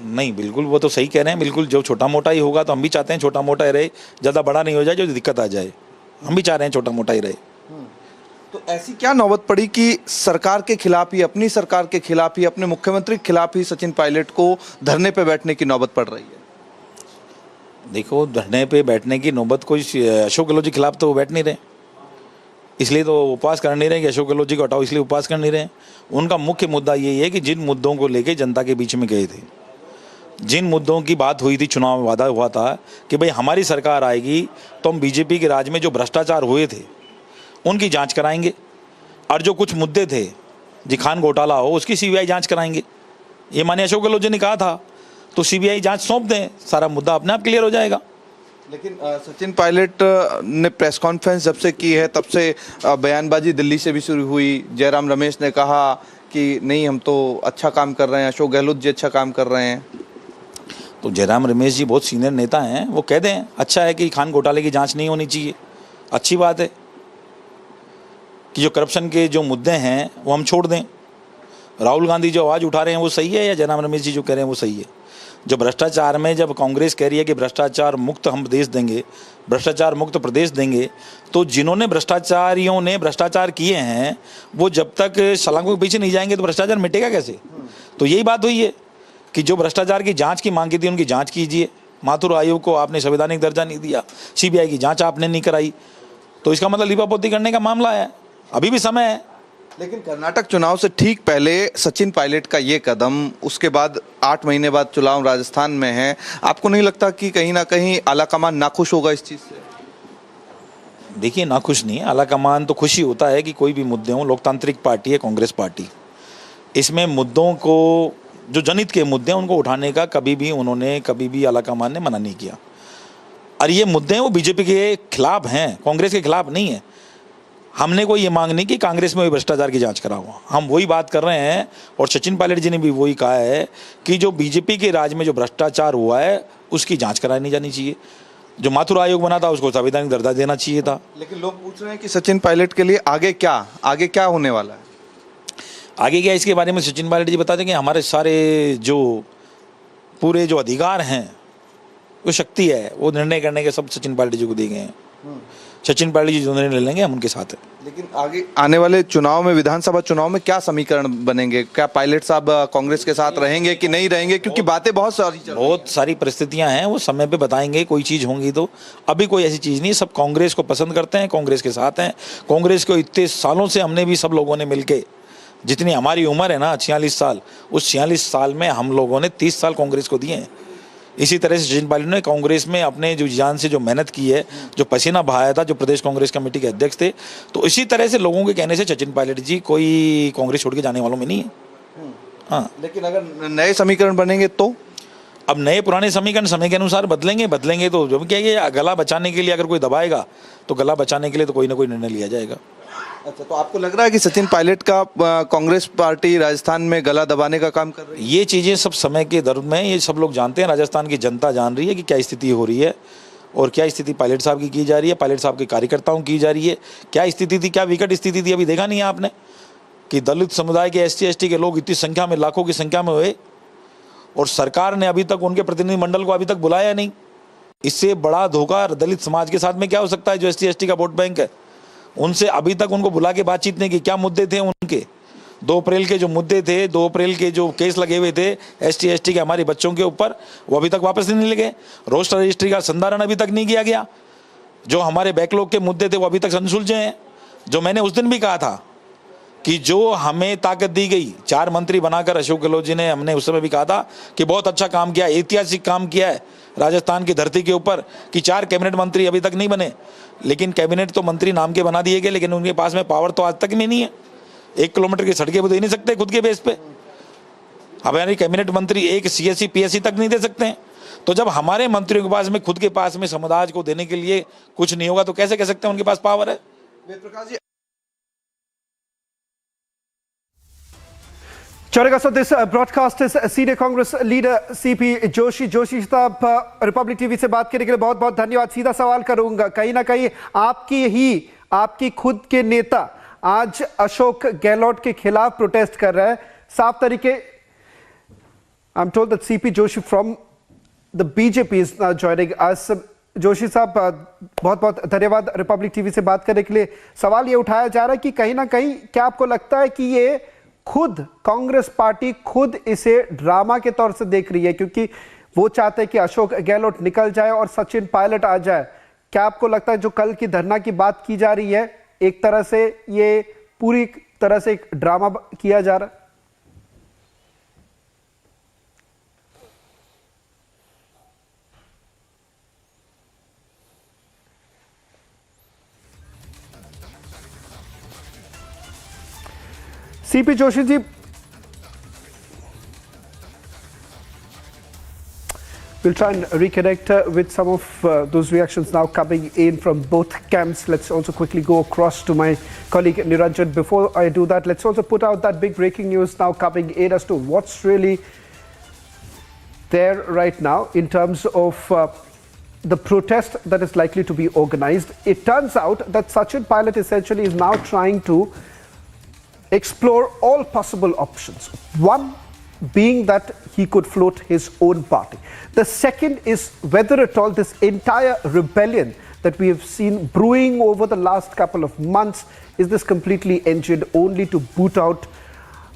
नहीं, बिल्कुल वो तो सही कह रहे हैं, बिल्कुल जो छोटा मोटा ही होगा, तो हम भी चाहते हैं छोटा मोटा ही रहे, ज़्यादा बड़ा नहीं हो जाए जो दिक्कत आ जाए। हम भी चाह रहे हैं छोटा मोटा ही रहे। तो ऐसी क्या नौबत पड़ी कि सरकार के खिलाफ ही, अपनी सरकार के खिलाफ ही, अपने मुख्यमंत्री के खिलाफ ही सचिन पायलट को धरने पे बैठने की नौबत पड़ रही है? देखो, धरने पे बैठने की नौबत कोई अशोक गहलोत जी के खिलाफ तो वो बैठ नहीं रहे, इसलिए तो उपवास कर नहीं रहे कि अशोक गहलोत जी को हटाओ, इसलिए उपवास कर नहीं रहे। उनका मुख्य मुद्दा यही है कि जिन मुद्दों को लेके जनता के बीच में गए थे, जिन मुद्दों की बात हुई थी, चुनाव में वादा हुआ था कि भाई हमारी सरकार आएगी तो हम बीजेपी के राज में जो भ्रष्टाचार हुए थे उनकी जांच कराएंगे, और जो कुछ मुद्दे थे, जी खान घोटाला हो, उसकी सीबीआई जांच कराएंगे। ये माने अशोक गहलोत जी ने कहा था, तो सीबीआई जांच सौंप दें, सारा मुद्दा अपने आप क्लियर हो जाएगा। लेकिन सचिन पायलट ने प्रेस कॉन्फ्रेंस जब से की है तब से बयानबाजी दिल्ली से भी शुरू हुई। जयराम रमेश ने कहा कि नहीं, हम तो अच्छा काम कर रहे हैं, अशोक गहलोत जी अच्छा काम कर रहे हैं। तो जयराम रमेश जी बहुत सीनियर नेता हैं, वो कह दें अच्छा है कि खान घोटाले की जांच नहीं होनी चाहिए, अच्छी बात है। कि जो करप्शन के जो मुद्दे हैं वो हम छोड़ दें। राहुल गांधी जो आवाज़ उठा रहे हैं वो सही है, या जयराम रमेश जी जो कह रहे हैं वो सही है? जो भ्रष्टाचार में जब कांग्रेस कह रही है कि भ्रष्टाचार मुक्त हम देश देंगे, भ्रष्टाचार मुक्त प्रदेश देंगे, तो जिन्होंने भ्रष्टाचारियों ने भ्रष्टाचार किए हैं वो जब तक छलांगों के पीछे नहीं जाएंगे तो भ्रष्टाचार मिटेगा कैसे? तो यही बात हुई है कि जो भ्रष्टाचार की जांच की मांग की थी उनकी जांच कीजिए। माथुर आयोग को आपने संवैधानिक दर्जा नहीं दिया, सीबीआई की जांच आपने नहीं कराई, तो इसका मतलब लीपापोती करने का मामला है। अभी भी समय है। लेकिन कर्नाटक चुनाव से ठीक पहले सचिन पायलट का ये कदम, उसके बाद 8 महीने बाद चुनाव राजस्थान में है, आपको नहीं लगता कि कहीं ना कहीं आलाकमान नाखुश होगा इस चीज़ से? देखिए, नाखुश नहीं है आलाकमान, तो खुशी होता है कि कोई भी मुद्दे हों। लोकतांत्रिक पार्टी है कांग्रेस पार्टी, इसमें मुद्दों को जो जनहित के मुद्दे हैं उनको उठाने का कभी भी आलाकमान ने मना नहीं किया। और ये मुद्दे हैं वो बीजेपी के खिलाफ हैं, कांग्रेस के खिलाफ नहीं है। हमने कोई ये मांग नहीं कि कांग्रेस में भी भ्रष्टाचार की जांच करा हुआ, हम वही बात कर रहे हैं। और सचिन पायलट जी ने भी वही कहा है कि जो बीजेपी के राज में जो भ्रष्टाचार हुआ है उसकी जांच कराई नहीं जानी चाहिए। जो माथुर आयोग बना था उसको संवैधानिक दर्जा देना चाहिए था। लेकिन लोग पूछ रहे हैं कि सचिन पायलट के लिए आगे क्या होने वाला है? आगे क्या, इसके बारे में सचिन पायलट जी बता दें कि हमारे सारे जो पूरे जो अधिकार हैं, वो शक्ति है, वो निर्णय करने के सब सचिन पायलट जी को दिए गए हैं। सचिन पायलट जी जो निर्णय लेंगे हम उनके साथ हैं। लेकिन आगे आने वाले चुनाव में, विधानसभा चुनाव में क्या समीकरण बनेंगे? क्या पायलट साहब कांग्रेस के साथ रहेंगे कि नहीं रहेंगे? क्योंकि बातें बहुत सारी परिस्थितियां हैं, वो समय पे बताएंगे। कोई चीज़ होंगी तो, अभी कोई ऐसी चीज़ नहीं। सब कांग्रेस को पसंद करते हैं, कांग्रेस के साथ हैं। कांग्रेस को इतने सालों से हमने भी सब लोगों ने मिलके, जितनी हमारी उम्र है ना 46 साल, उस 46 साल में हम लोगों ने 30 साल कांग्रेस को दिए हैं। इसी तरह से सचिन पायलट ने कांग्रेस में अपने जो जान से जो मेहनत की है, जो पसीना बहाया था, जो प्रदेश कांग्रेस कमेटी के अध्यक्ष थे, तो इसी तरह से लोगों के कहने से सचिन पायलट जी कोई कांग्रेस छोड़ के जाने वालों में नहीं है। हाँ, लेकिन अगर नए समीकरण बनेंगे तो? अब नए पुराने समीकरण समय के अनुसार बदलेंगे तो जो क्या है, गला बचाने के लिए अगर कोई दबाएगा तो गला बचाने के लिए तो कोई ना कोई निर्णय लिया जाएगा। अच्छा, तो आपको लग रहा है कि सचिन पायलट का कांग्रेस पार्टी राजस्थान में गला दबाने का काम कर रही है? ये चीज़ें सब समय के दर्द में, ये सब लोग जानते हैं, राजस्थान की जनता जान रही है कि क्या स्थिति हो रही है और क्या स्थिति पायलट साहब की जा रही है, पायलट साहब के कार्यकर्ताओं की जा रही है। क्या स्थिति थी, क्या विकट स्थिति थी, अभी देखा नहीं है आपने कि दलित समुदाय के SC/ST के लोग इतनी संख्या में, लाखों की संख्या में हुए और सरकार ने अभी तक उनके प्रतिनिधिमंडल को अभी तक बुलाया नहीं। इससे बड़ा धोखा दलित समाज के साथ में क्या हो सकता है? जो SC/ST का वोट बैंक है, उनसे अभी तक उनको बुला के बातचीत नहीं की। क्या मुद्दे थे उनके? 2 अप्रैल के जो मुद्दे थे, 2 अप्रैल के जो केस लगे हुए थे ST/ST के हमारे बच्चों के ऊपर, वो अभी तक वापस नहीं लगे। रोस्टर रजिस्ट्री का संधारण अभी तक नहीं किया गया। जो हमारे बैकलॉग के मुद्दे थे वो अभी तक अनसुलझे हैं। जो मैंने उस दिन भी कहा था कि जो हमें ताकत दी गई, 4 मंत्री बनाकर अशोक गहलोत जी ने, हमने उस समय भी कहा था कि बहुत अच्छा काम किया, ऐतिहासिक काम किया है राजस्थान की धरती के ऊपर, कि 4 कैबिनेट मंत्री अभी तक नहीं बने। लेकिन कैबिनेट तो मंत्री नाम के बना दिए गए, लेकिन उनके पास में पावर तो आज तक में नहीं है। 1 किलोमीटर की सड़कें वो दे नहीं सकते खुद के बेस पे। हमारे कैबिनेट मंत्री एक CSC PSC तक नहीं दे सकते हैं। तो जब हमारे मंत्रियों के पास में, खुद के पास में समाज को देने के लिए कुछ नहीं होगा तो कैसे कह सकते हैं उनके पास पावर है? Joining us on this broadcast is senior Congress leader CP Joshi. Joshi साहब, रिपब्लिक टीवी से बात करने के लिए बहुत बहुत धन्यवाद। सीधा सवाल करूंगा, कहीं ना कहीं आपकी खुद के नेता आज अशोक गहलोत के खिलाफ प्रोटेस्ट कर रहे हैं, साफ तरीके। I am told that CP Joshi from the BJP is joining us. Joshi साहब, बहुत बहुत धन्यवाद रिपब्लिक टीवी से बात करने के लिए। सवाल ये उठाया जा रहा है कि कहीं ना कहीं क्या आपको लगता है कि ये खुद कांग्रेस पार्टी खुद इसे ड्रामा के तौर से देख रही है, क्योंकि वो चाहते हैं कि अशोक गहलोत निकल जाए और सचिन पायलट आ जाए? क्या आपको लगता है जो कल की धरना की बात की जा रही है, एक तरह से ये पूरी तरह से एक ड्रामा किया जा रहा है? CP Joshi ji, we'll try and reconnect with some of those reactions now coming in from both camps. Let's also quickly go across to my colleague Niranjan. Before I do that, let's also put out that big breaking news now coming in as to what's really there right now in terms of the protest that is likely to be organized. It turns out that Sachin Pilot essentially is now trying to explore all possible options. One being that he could float his own party. The second is whether at all this entire rebellion that we have seen brewing over the last couple of months, is this completely engined only to boot out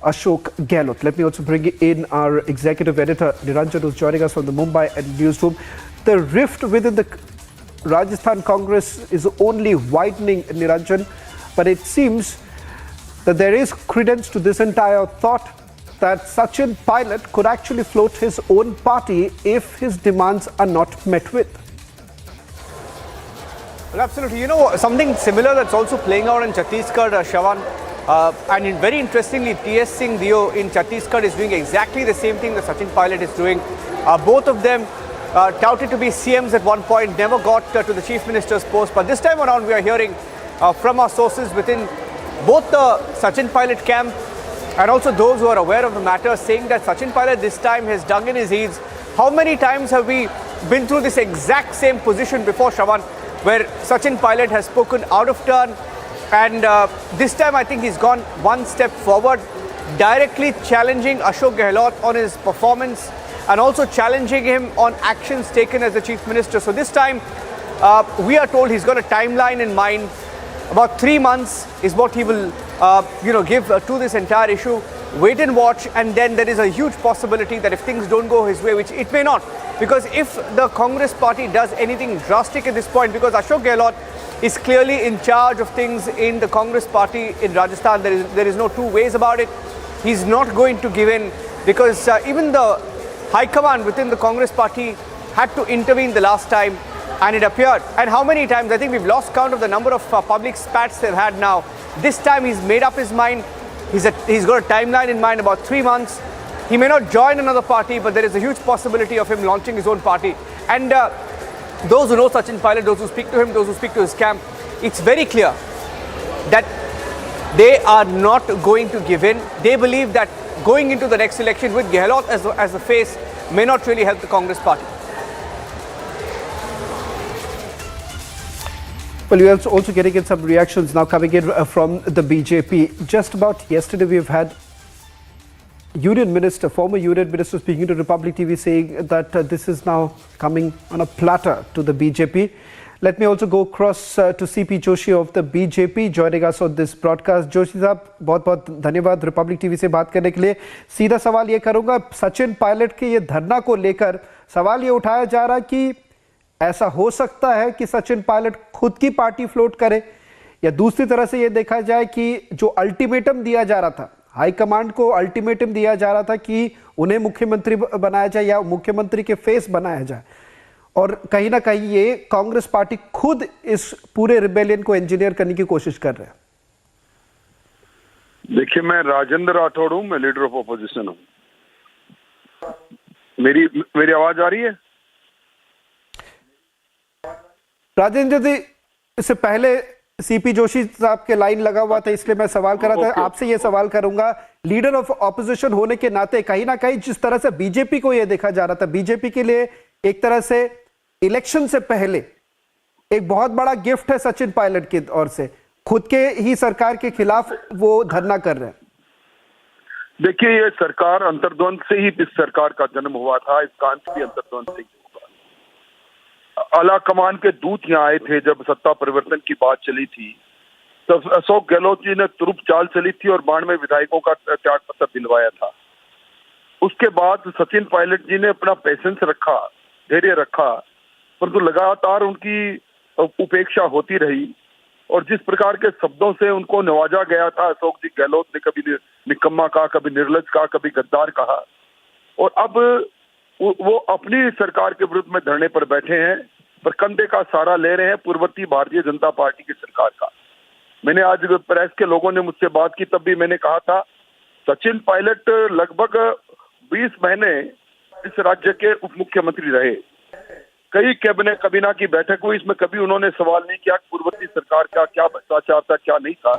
Ashok Gehlot. Let me also bring in our executive editor Niranjan, who's joining us from the Mumbai newsroom. The rift within the Rajasthan Congress is only widening, Niranjan, but it seems that there is credence to this entire thought that Sachin Pilot could actually float his own party if his demands are not met with. Well, absolutely. You know, something similar that's also playing out in Chhattisgarh, Shravan, and very interestingly, TS Singh Dio in Chhattisgarh is doing exactly the same thing that Sachin Pilot is doing. Both of them touted to be CMs at one point, never got to the chief minister's post. But this time around, we are hearing from our sources within both the Sachin Pilot camp and also those who are aware of the matter, saying that Sachin Pilot this time has dug in his heels. How many times have we been through this exact same position before, Shravan, where Sachin Pilot has spoken out of turn, and this time I think he's gone one step forward, directly challenging Ashok Gehlot on his performance and also challenging him on actions taken as the chief minister. So this time we are told he's got a timeline in mind. About 3 months is what he will give to this entire issue. Wait and watch, and then there is a huge possibility that if things don't go his way, which it may not, because if the Congress party does anything drastic at this point, because Ashok Gehlot is clearly in charge of things in the Congress party in Rajasthan, there is no two ways about it. He's not going to give in, because even the high command within the Congress party had to intervene the last time, and it appeared. And how many times? I think we've lost count of the number of public spats they've had now. This time he's made up his mind. He's got a timeline in mind, about 3 months. He may not join another party, but there is a huge possibility of him launching his own party. And those who know Sachin Pilot, those who speak to him, those who speak to his camp, it's very clear that they are not going to give in. They believe that going into the next election with Gehlot as the face may not really help the Congress party. Well, we are also getting in some reactions now coming in from the BJP. Just about yesterday, we've had former Union Minister speaking to Republic TV saying that this is now coming on a platter to the BJP. Let me also go across to CP Joshi of the BJP joining us on this broadcast. Joshi साहब बहुत-बहुत धन्यवाद Republic TV से बात करने के लिए. सीधा सवाल ये करूंगा, सचिन पायलट के ये धरना को लेकर सवाल ये उठाया जा रहा कि ऐसा हो सकता है कि सचिन पायलट खुद की पार्टी फ्लोट करे, या दूसरी तरह से ये देखा जाए कि जो अल्टीमेटम दिया जा रहा था, हाईकमांड को अल्टीमेटम दिया जा रहा था कि उन्हें मुख्यमंत्री बनाया जाए या मुख्यमंत्री के फेस बनाया जाए, और कहीं ना कहीं ये कांग्रेस पार्टी खुद इस पूरे रिबेलियन को इंजीनियर करने की कोशिश कर रहे हैं. देखिए, मैं राजेंद्र राठौड़ हूं, मैं लीडर ऑफ ऑपोजिशन हूं. मेरी आवाज आ रही है? राजेंद्र जी, इससे पहले सीपी जोशी साहब के लाइन लगा हुआ था, इसलिए मैं सवाल कर रहा था. आपसे ये सवाल करूंगा, लीडर ऑफ ऑपोजिशन होने के नाते कहीं ना कहीं जिस तरह से बीजेपी को ये देखा जा रहा था, बीजेपी के लिए एक तरह से इलेक्शन से पहले एक बहुत बड़ा गिफ्ट है सचिन पायलट की ओर से, खुद के ही सरकार के खिलाफ वो धरना कर रहे हैं. देखिए, ये सरकार अंतर्द्वंद से ही इस सरकार का जन्म हुआ था, इस कांच भी अंतर्द्वंद से ही. आला कमान के दूत यहाँ आए थे जब सत्ता परिवर्तन की बात चली थी, तब अशोक गहलोत जी ने तुरुप चाल चली थी और 92 विधायकों का त्याग पत्र दिलवाया था. उसके बाद सचिन पायलट जी ने अपना पेशेंस रखा, धैर्य रखा, परंतु लगातार उनकी उपेक्षा होती रही, और जिस प्रकार के शब्दों से उनको नवाजा गया था, अशोक जी गहलोत ने कभी निकम्मा कहा, कभी निर्लज कहा, कभी गद्दार कहा, और अब वो अपनी सरकार के विरुद्ध में धरने पर बैठे हैं, पर कंधे का सहारा ले रहे हैं पूर्ववर्ती भारतीय जनता पार्टी की सरकार का. मैंने आज प्रेस के लोगों ने मुझसे बात की, तब भी मैंने कहा था सचिन पायलट लगभग 20 महीने इस राज्य के उप मुख्यमंत्री रहे. कई कैबिनेट की बैठक हुई, इसमें कभी उन्होंने सवाल नहीं किया पूर्ववर्ती सरकार का क्या भ्रष्टाचार था, क्या नहीं था.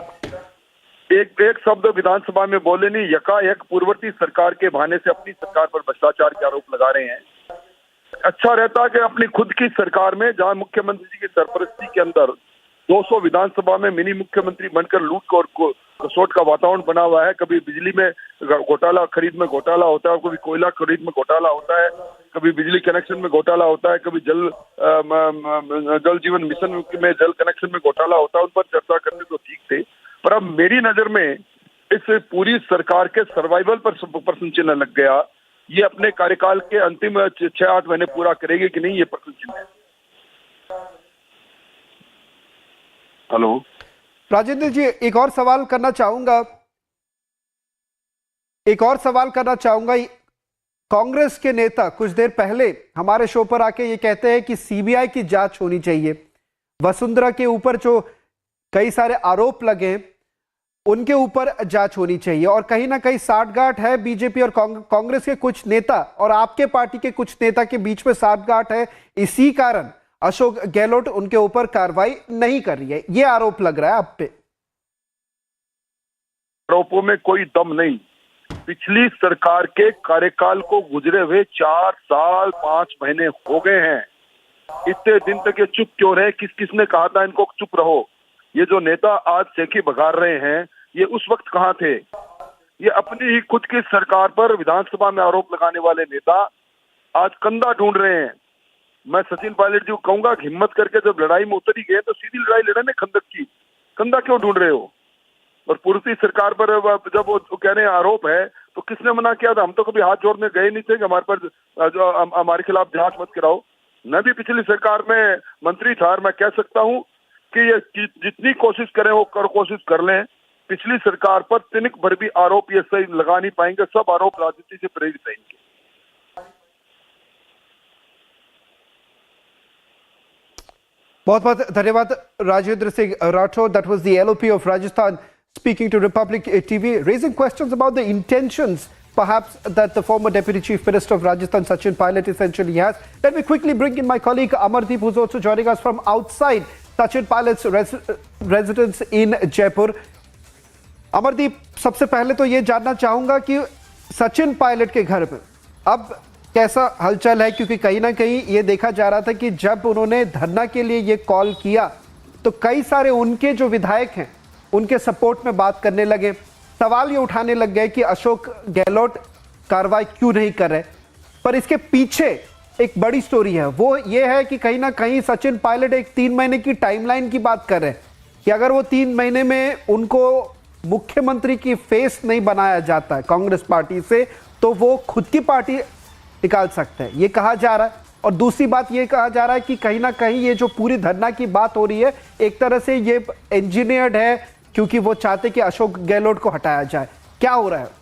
एक शब्द विधानसभा में बोले नहीं, यकायक पूर्ववर्ती सरकार के बहाने से अपनी सरकार पर भ्रष्टाचार के आरोप लगा रहे हैं. अच्छा रहता कि अपनी खुद की सरकार में, जहां मुख्यमंत्री जी की सरपरस्ती के अंदर 200 विधानसभा में मिनी मुख्यमंत्री बनकर लूट और कसौट का वातावरण बना हुआ है। कभी बिजली में घोटाला, खरीद में घोटाला होता है, कभी कोयला खरीद में घोटाला होता है, कभी बिजली कनेक्शन में घोटाला होता है, कभी जल जीवन मिशन में जल कनेक्शन में घोटाला होता है। उन पर चर्चा करने तो ठीक थे, पर अब मेरी नजर में इस पूरी सरकार के सर्वाइवल पर प्रश्न चिन्ह लग गया। ये अपने कार्यकाल के अंतिम 6-8 महीने पूरा करेगी कि नहीं, ये प्रश्न चिन्ह है। हेलो राजेंद्र जी, एक और सवाल करना चाहूंगा। कांग्रेस के नेता कुछ देर पहले हमारे शो पर आके ये कहते हैं कि सीबीआई की जांच होनी चाहिए, वसुंधरा के ऊपर जो कई सारे आरोप लगे उनके ऊपर जांच होनी चाहिए, और कहीं ना कहीं साठगांठ है बीजेपी और कांग्रेस के कुछ नेता और आपके पार्टी के कुछ नेता के बीच में साठगांठ है। इसी कारण अशोक गहलोत उनके ऊपर कार्रवाई नहीं कर रही है, ये आरोप लग रहा है आप पे। आरोपों में कोई दम नहीं। पिछली सरकार के कार्यकाल को गुजरे हुए 4 साल 5 महीने हो गए हैं। इतने दिन तक ये चुप क्यों रहे? किसने कहा था इनको चुप रहो? ये जो नेता आज सेखी बघार रहे हैं, ये उस वक्त कहां थे? ये अपनी ही खुद की सरकार पर विधानसभा में आरोप लगाने वाले नेता आज कंधा ढूंढ रहे हैं। मैं सचिन पायलट जी को कहूंगा कि हिम्मत करके जब लड़ाई में उतर ही गए तो सीधी लड़ाई लड़े ना खंदक की। कंधा क्यों ढूंढ रहे हो? और पूर्ति सरकार पर जब वो कह रहे हैं आरोप है, तो किसने मना किया था? हम तो कभी हाथ जोड़ने गए नहीं थे कि हमारे पर जो हमारे खिलाफ जांच मत कराओ। मैं भी पिछली सरकार में मंत्री था और मैं कह सकता हूं कि ये जितनी कोशिश करें वो कोशिश कर लें, पिछली सरकार पर तिनक भर भी आरोप ये सही लगा नहीं पाएंगे। सब आरोप राजनीति से प्रेरित है इनके। बहुत बहुत धन्यवाद Rajendra Singh Rathore. That was the LOP of Rajasthan speaking to Republic TV, raising questions about the intentions perhaps that the former Deputy Chief Minister of Rajasthan, Sachin Pilot, essentially has. Let me quickly bring in my colleague Amardeep, who's also joining us from outside Sachin Pilot's residence in Jaipur. Amardeep, सबसे पहले तो ये जानना चाहूंगा कि सचिन पायलट के घर में अब कैसा हलचल है, क्योंकि कहीं ना कहीं ये देखा जा रहा था कि जब उन्होंने धरना के लिए ये कॉल किया तो कई सारे उनके जो विधायक हैं उनके सपोर्ट में बात करने लगे, सवाल ये उठाने लग गए कि अशोक गहलोत कार्रवाई क्यों नहीं कर रहे. पर इसके पीछे एक बड़ी स्टोरी है, वो ये है कि कहीं ना कहीं सचिन पायलट एक 3 महीने की टाइमलाइन की बात कर रहे हैं कि अगर वो 3 महीने में उनको मुख्यमंत्री की फेस नहीं बनाया जाता है कांग्रेस पार्टी से तो वो खुद की पार्टी निकाल सकते हैं, ये कहा जा रहा है. और दूसरी बात ये कहा जा रहा है कि कहीं ना कहीं ये जो पूरी धरना की बात हो रही है एक तरह से ये इंजीनियर्ड है, क्योंकि वो चाहते कि अशोक गहलोत को हटाया जाए. क्या हो रहा है?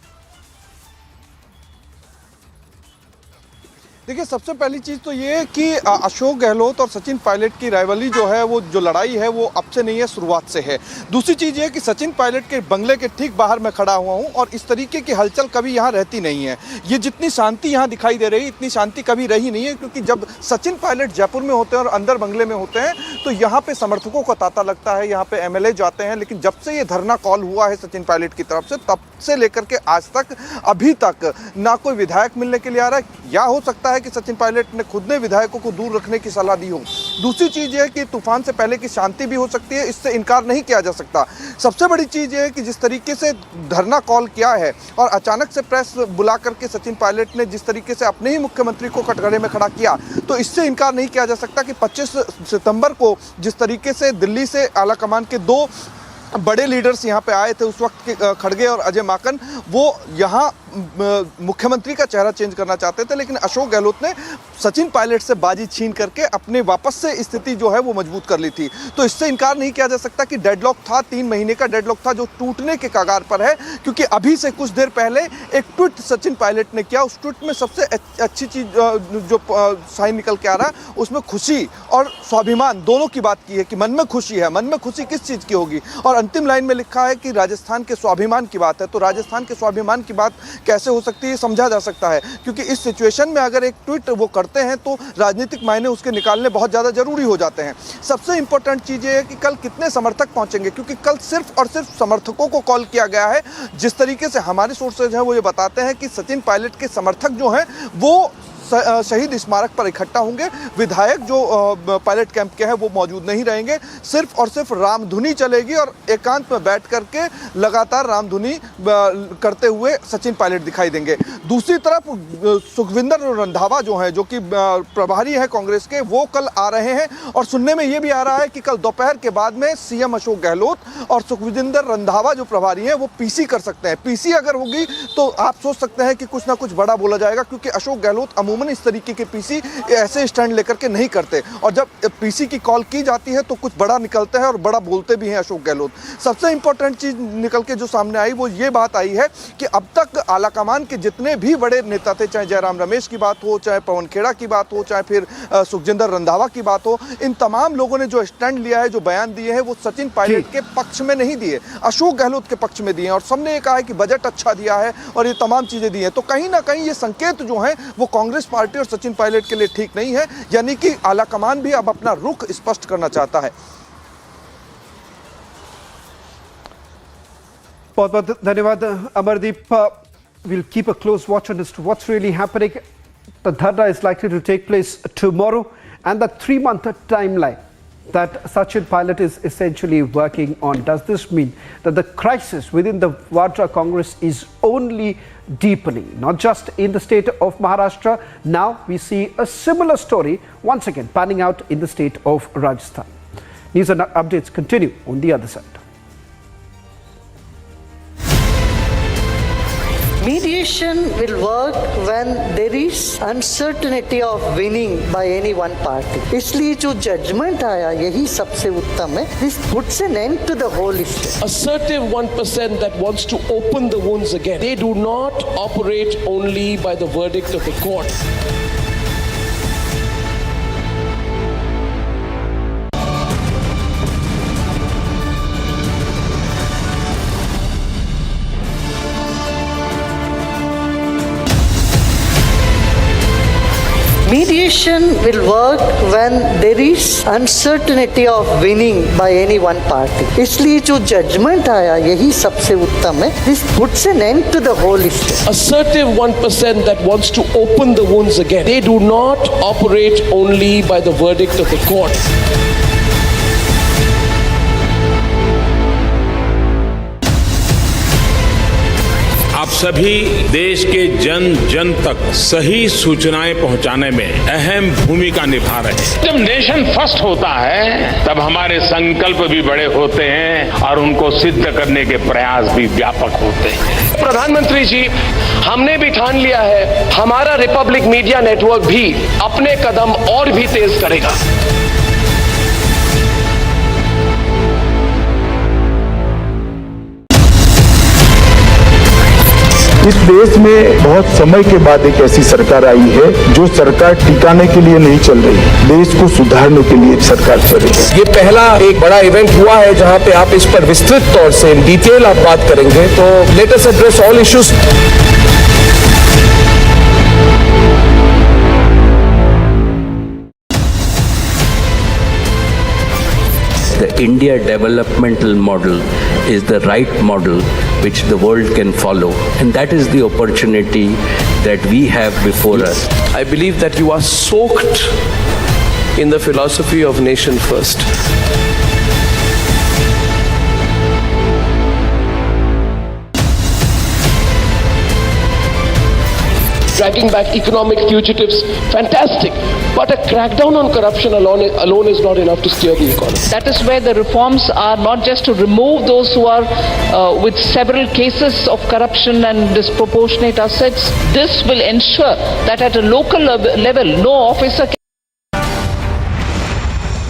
देखिए, सबसे पहली चीज़ तो ये कि अशोक गहलोत और सचिन पायलट की राइवलरी जो है, वो जो लड़ाई है वो अब से नहीं है, शुरुआत से है. दूसरी चीज़ ये कि सचिन पायलट के बंगले के ठीक बाहर मैं खड़ा हुआ हूँ और इस तरीके की हलचल कभी यहाँ रहती नहीं है. ये जितनी शांति यहाँ दिखाई दे रही है इतनी शांति कभी रही नहीं है, क्योंकि जब सचिन पायलट जयपुर में होते हैं और अंदर बंगले में होते हैं तो यहाँ पे समर्थकों का तांता लगता है, यहाँ पे MLA जाते हैं. लेकिन जब से ये धरना कॉल हुआ है सचिन पायलट की तरफ से, तब से लेकर के आज तक अभी तक ना कोई विधायक मिलने के लिए आ रहा है, या हो सकता है कि सचिन पायलट ने खुद ने विधायकों को दूर रखने की सलाह दी हो. दूसरी चीज ये है कि तूफान से पहले की शांति भी हो सकती है, इससे इनकार नहीं किया जा सकता. सबसे बड़ी चीज ये है कि जिस तरीके से धरना कॉल किया है और अचानक से प्रेस बुला करके सचिन पायलट ने जिस तरीके से अपने ही मुख्यमंत्री को कटघरे में खड़ा किया, तो इससे इनकार नहीं किया जा सकता कि 25 सितंबर को जिस तरीके से दिल्ली से आला कमान के 2 बड़े लीडर्स यहाँ पे आए थे उस वक्त के, खड़गे और अजय माकन, वो यहाँ मुख्यमंत्री का चेहरा चेंज करना चाहते थे. लेकिन अशोक गहलोत ने सचिन पायलट से बाजी छीन करके अपने वापस से स्थिति जो है वो मजबूत कर ली थी. तो इससे इनकार नहीं किया जा सकता कि डेडलॉक था, 3 महीने का डेडलॉक था जो टूटने के कगार पर है. क्योंकि अभी से कुछ देर पहले एक ट्वीट सचिन पायलट ने किया, उस ट्वीट में सबसे अच्छी चीज जो साइन निकल के आ रहा है उसमें खुशी और स्वाभिमान दोनों की बात की है कि मन में खुशी है. मन में खुशी किस चीज़ की होगी? और अंतिम लाइन में लिखा है कि राजस्थान के स्वाभिमान की बात है. तो राजस्थान के स्वाभिमान की बात कैसे हो सकती है, समझा जा सकता है, क्योंकि इस सिचुएशन में अगर एक ट्वीट वो करते हैं तो राजनीतिक मायने उसके निकालने बहुत ज़्यादा जरूरी हो जाते हैं. सबसे इंपॉर्टेंट चीज़ ये है कि कल कितने समर्थक पहुंचेंगे, क्योंकि कल सिर्फ और सिर्फ समर्थकों को कॉल किया गया है. जिस तरीके से हमारे सोर्सेज हैं वो ये बताते हैं कि सचिन पायलट के समर्थक जो हैं वो शहीद स्मारक पर इकट्ठा होंगे। विधायक जो पायलट कैंप के हैं वो मौजूद नहीं रहेंगे, सिर्फ और सिर्फ रामधुनी चलेगी और एकांत में बैठ करके लगातार रामधुनी करते हुए सचिन पायलट दिखाई देंगे। दूसरी तरफ सुखविंदर रंधावा जो है, जो कि प्रभारी है कांग्रेस के, वो कल आ रहे हैं और सुनने में ये भी आ रहा है कि कल दोपहर के बाद में सीएम अशोक गहलोत और सुखविंदर रंधावा जो प्रभारी हैं वो पीसी कर सकते हैं। पीसी अगर होगी तो आप सोच सकते हैं कि कुछ ना कुछ बड़ा बोला जाएगा, क्योंकि अशोक गहलोत अमूमन इस तरीके के पीसी ऐसे स्टैंड लेकर के नहीं करते और जब पीसी की कॉल की जाती है तो कुछ बड़ा निकलता है और बड़ा बोलते भी हैं अशोक गहलोत। सबसे इंपॉर्टेंट चीज निकल के जो सामने आई वो ये बात आई है कि अब तक आलाकमान के जितने भी बड़े नेता थे, चाहे जयराम रमेश की बात हो, चाहे पवन खेड़ा की बात हो, चाहे फिर सुखजिंदर रंधावा की बात हो, इन तमाम लोगों ने जो स्टैंड लिया है, जो बयान दिए हैं, वो सचिन पायलट के पक्ष में नहीं दिए, अशोक गहलोत के पक्ष में दिए और सबने ये कहा है कि बजट अच्छा दिया है और ये तमाम चीजें दी हैं। तो कहीं ना कहीं ये संकेत जो हैं वो कांग्रेस पार्टी और सचिन पायलट के लिए ठीक नहीं है, यानी कि आलाकमान भी अब अपना रुख स्पष्ट करना चाहता है। बहुत बहुत धन्यवाद Amardeep. We'll keep a close watch on as to what's really happening. The dharna is likely to take place tomorrow, and the 3-month timeline that Sachin Pilot is essentially working on. Does this mean that the crisis within the Vadra Congress is only deepening, not just in the state of Maharashtra? Now we see a similar story once again panning out in the state of Rajasthan. News and updates continue on the other side. Mediation will work when there is uncertainty of winning by any one party. इसलिए जो judgment आया यही सबसे उत्तम है. This puts an end to the whole issue. Assertive 1% that wants to open the wounds again. They do not operate only by the verdict of the court. Mediation will work when there is uncertainty of winning by any one party. इसलिए जो judgment आया यही सबसे उत्तम है. This puts an end to the whole issue. Assertive 1% that wants to open the wounds again. They do not operate only by the verdict of the court. आप सभी देश के जन जन तक सही सूचनाएं पहुंचाने में अहम भूमिका निभा रहे हैं। जब नेशन फर्स्ट होता है तब हमारे संकल्प भी बड़े होते हैं और उनको सिद्ध करने के प्रयास भी व्यापक होते हैं। प्रधानमंत्री जी, हमने भी ठान लिया है, हमारा रिपब्लिक मीडिया नेटवर्क भी अपने कदम और भी तेज करेगा। इस देश में बहुत समय के बाद एक ऐसी सरकार आई है जो सरकार टिकाने के लिए नहीं चल रही, देश को सुधारने के लिए सरकार चल रही है। ये पहला एक बड़ा इवेंट हुआ है जहां पे आप इस पर विस्तृत तौर से इन डिटेल आप बात करेंगे, तो let us address all issues. The India developmental model is the right model which the world can follow, and that is the opportunity that we have before us. I believe that you are soaked in the philosophy of nation first. Dragging back economic fugitives, fantastic. But a crackdown on corruption alone is not enough to steer the economy. That is where the reforms are not just to remove those who are with several cases of corruption and disproportionate assets. This will ensure that at a local level, no officer can.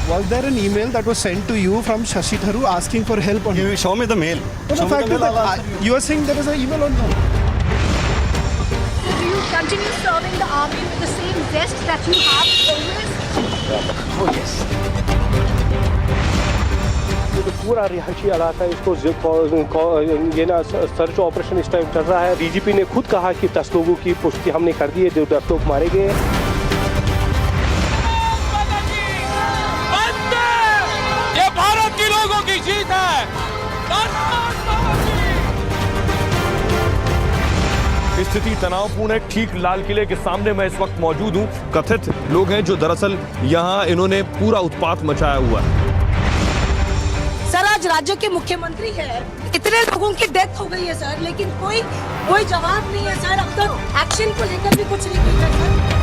Was there an email that was sent to you from Shashi Tharoor asking for help on? You show me the mail. The fact is that you are saying there is an email on no. Do you continue serving the army with the same zest that you have always? Oh yes. तो पूरा रिहायशी इलाका इसको ये ना search operation इस time चल रहा है। डीजीपी ने खुद कहा कि 10 लोगों की पुष्टि हमने कर दी है, जो 10 लोग मारे गए। ये भारत के लोगों की जीत है। इस स्थिति तनावपूर्ण है। ठीक लाल किले के सामने मैं इस वक्त मौजूद हूं। कथित लोग हैं जो दरअसल यहां इन्होंने पूरा उत्पात मचाया हुआ है। सर, आज राज्य के मुख्यमंत्री है, इतने लोगों की डेथ हो गई है सर, लेकिन कोई जवाब नहीं है सर। अब तक एक्शन को लेकर भी कुछ नहीं किया sir.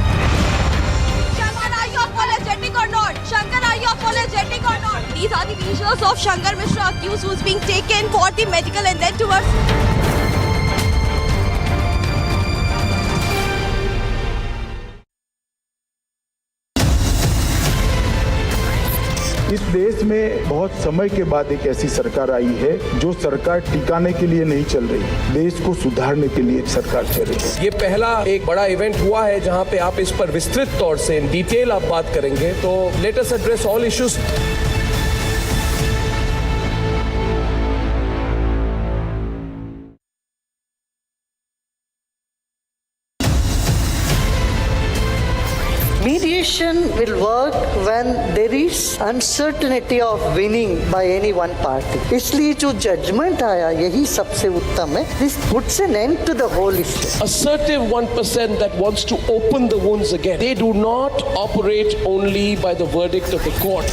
Apologetic or not? Shankar, are you apologetic or not? These are the visuals of Shankar Mishra accused who's being taken for the medical and then towards... इस देश में बहुत समय के बाद एक ऐसी सरकार आई है जो सरकार टिकाने के लिए नहीं चल रही, देश को सुधारने के लिए सरकार चल रही है। ये पहला एक बड़ा इवेंट हुआ है जहां पे आप इस पर विस्तृत तौर से डिटेल आप बात करेंगे, तो let us address all issues. Mediation will work when there is uncertainty of winning by any one party. इसलिए जो judgment आया यही सबसे उत्तम है. This puts an end to the whole issue. Assertive 1% that wants to open the wounds again. They do not operate only by the verdict of the court.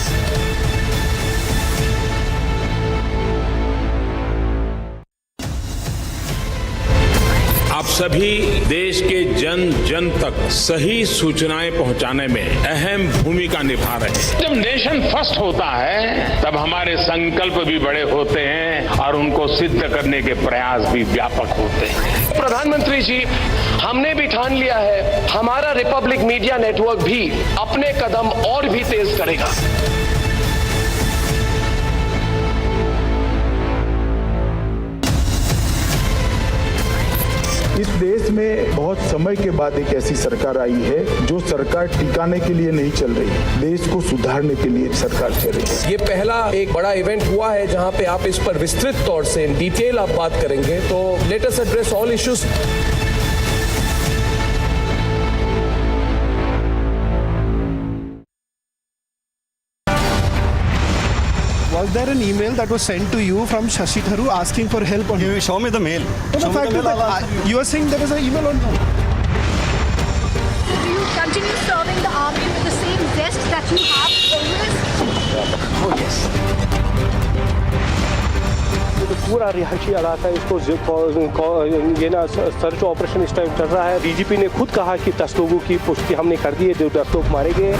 आप सभी देश के जन जन तक सही सूचनाएं पहुंचाने में अहम भूमिका निभा रहे हैं। जब नेशन फर्स्ट होता है तब हमारे संकल्प भी बड़े होते हैं और उनको सिद्ध करने के प्रयास भी व्यापक होते हैं। प्रधानमंत्री जी, हमने भी ठान लिया है, हमारा रिपब्लिक मीडिया नेटवर्क भी अपने कदम और भी तेज करेगा। इस देश में बहुत समय के बाद एक ऐसी सरकार आई है जो सरकार टिकाने के लिए नहीं चल रही, देश को सुधारने के लिए सरकार चल रही है। ये पहला एक बड़ा इवेंट हुआ है जहां पे आप इस पर विस्तृत तौर से डिटेल आप बात करेंगे, तो let us address all issues. Was there an email that was sent to you from Shashi Tharoor asking for help? On you show me the mail. The fact is that you are saying there is an email or no? Do you continue serving the army with the same zest that you have always? Oh yes. तो पूरा रिहायशी इलाका इसको ये ना search operation इस time चल रहा है। डीजीपी ने खुद कहा कि 10 लोगों की पुष्टि हमने कर दी है, जो 10 लोग मारे गए।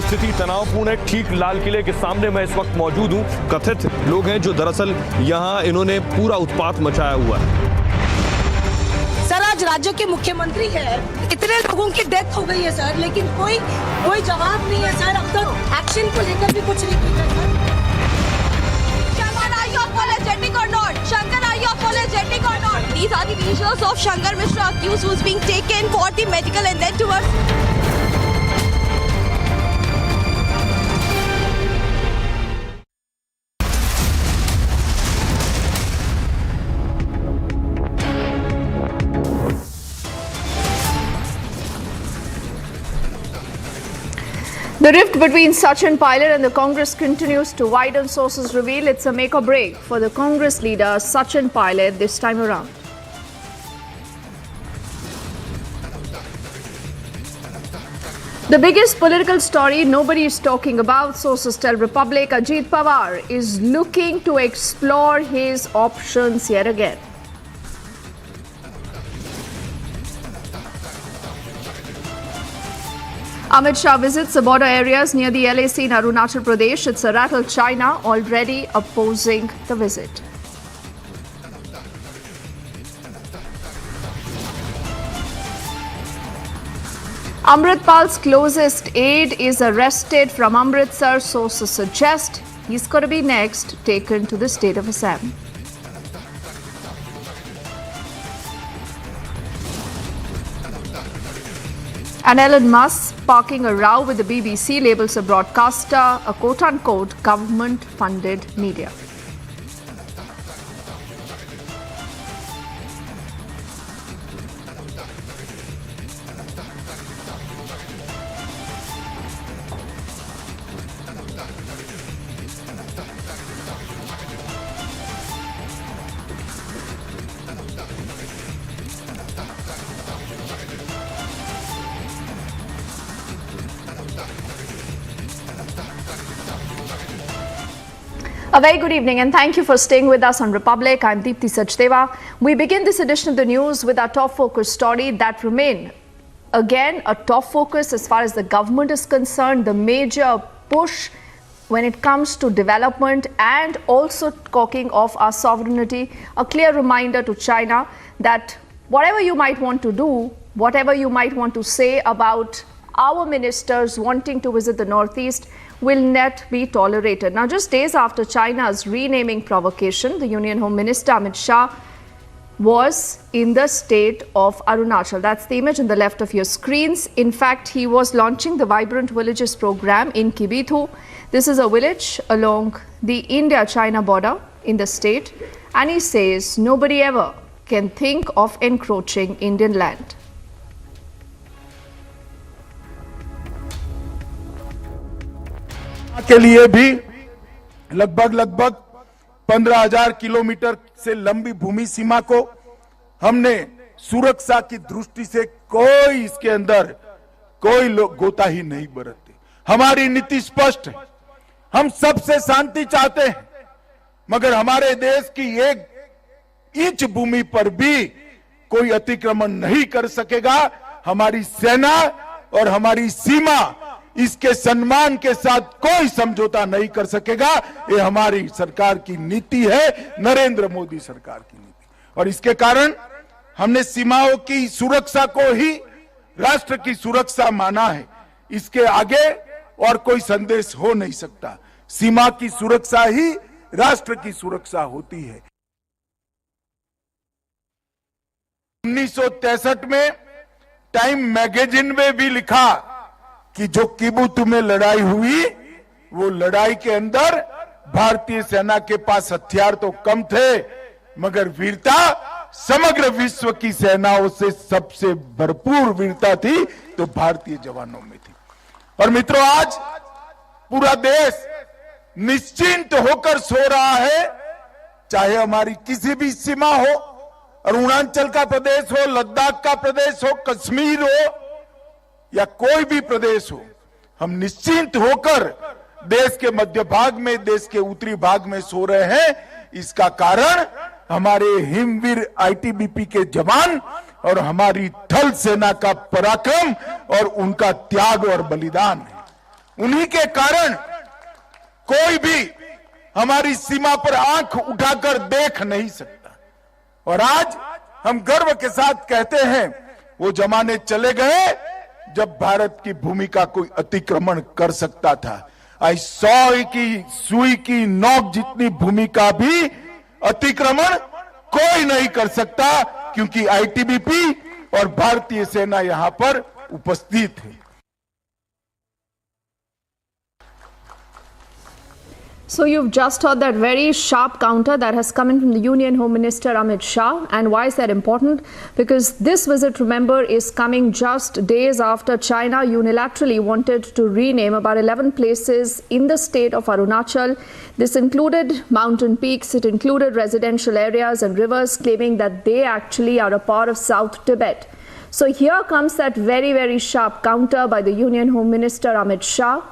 स्थिति तनावपूर्ण है। ठीक लाल किले के सामने मैं इस वक्त मौजूद हूं। कथित लोग हैं जो दरअसल यहां इन्होंने पूरा उत्पात मचाया हुआ है। सर, आज राज्य के मुख्यमंत्री है, इतने लोगों की डेथ हो गई है सर, लेकिन कोई जवाब नहीं है सर। अब तक एक्शन को लेकर भी कुछ नहीं किया sir. Shankar, are you apologetic or not? Shankar, are you apologetic or not? These are the visuals of Shankar Mishra accused who's being taken for the medical and then towards... The rift between Sachin Pilot and the Congress continues to widen. Sources reveal it's a make or break for the Congress leader Sachin Pilot this time around. The biggest political story nobody is talking about, sources tell Republic, Ajit Pawar is looking to explore his options yet again. Amit Shah visits the border areas near the LAC in Arunachal Pradesh. It's a rattle China already opposing the visit. Amritpal's closest aide is arrested from Amritsar. Sources suggest he's going to be next taken to the state of Assam. And Elon Musk sparking a row with the BBC, labels a broadcaster a quote-unquote government-funded media. A very good evening and thank you for staying with us on Republic. I'm Deepthi Sachdeva. We begin this edition of the news with our top focus story that remain again a top focus as far as the government is concerned, the major push when it comes to development and also talking of our sovereignty. A clear reminder to China that whatever you might want to do, whatever you might want to say about our ministers wanting to visit the Northeast will not be tolerated. Now, just days after China's renaming provocation, the Union Home Minister Amit Shah was in the state of Arunachal. That's the image on the left of your screens. In fact, he was launching the Vibrant Villages program in Kibithu. This is a village along the India-China border in the state. And he says nobody ever can think of encroaching Indian land. के लिए भी लगभग 15,000 kilometre से लंबी भूमि सीमा को हमने सुरक्षा की दृष्टि से कोई इसके अंदर कोई गोताही नहीं बरते। हमारी नीति स्पष्ट है, हम सबसे शांति चाहते हैं, मगर हमारे देश की एक इंच भूमि पर भी कोई अतिक्रमण नहीं कर सकेगा। हमारी सेना और हमारी सीमा इसके सम्मान के साथ कोई समझौता नहीं कर सकेगा। ये हमारी सरकार की नीति है, नरेंद्र मोदी सरकार की नीति। और इसके कारण हमने सीमाओं की सुरक्षा को ही राष्ट्र की सुरक्षा माना है। इसके आगे और कोई संदेश हो नहीं सकता। सीमा की सुरक्षा ही राष्ट्र की सुरक्षा होती है। 1963 में टाइम मैगजीन में भी लिखा कि जो किबुत में लड़ाई हुई, वो लड़ाई के अंदर भारतीय सेना के पास हथियार तो कम थे, मगर वीरता समग्र विश्व की सेनाओं से सबसे भरपूर वीरता थी तो भारतीय जवानों में थी। और मित्रों, आज पूरा देश निश्चिंत होकर सो रहा है, चाहे हमारी किसी भी सीमा हो, अरुणाचल का प्रदेश हो, लद्दाख का प्रदेश हो, कश्मीर हो या कोई भी प्रदेश हो, हम निश्चिंत होकर देश के मध्य भाग में, देश के उत्तरी भाग में सो रहे हैं। इसका कारण हमारे हिमवीर आईटीबीपी के जवान और हमारी थल सेना का पराक्रम और उनका त्याग और बलिदान है। उन्हीं के कारण कोई भी हमारी सीमा पर आंख उठाकर देख नहीं सकता। और आज हम गर्व के साथ कहते हैं, वो जमाने चले गए जब भारत की भूमि का कोई अतिक्रमण कर सकता था। आई सौ की सुई की नोक जितनी भूमि का भी अतिक्रमण कोई नहीं कर सकता, क्योंकि आईटीबीपी और भारतीय सेना यहां पर उपस्थित है। So you've just heard that very sharp counter that has come in from the Union Home Minister Amit Shah. And why is that important? Because this visit, remember, is coming just days after China unilaterally wanted to rename about 11 places in the state of Arunachal. This included mountain peaks, it included residential areas and rivers, claiming that they actually are a part of South Tibet. So here comes that very, very sharp counter by the Union Home Minister Amit Shah,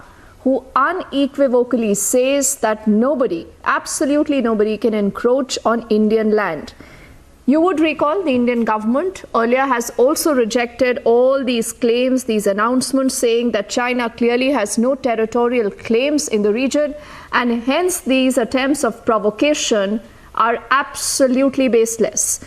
who unequivocally says that nobody, absolutely nobody, can encroach on Indian land. You would recall the Indian government earlier has also rejected all these claims, these announcements saying that China clearly has no territorial claims in the region, and hence these attempts of provocation are absolutely baseless.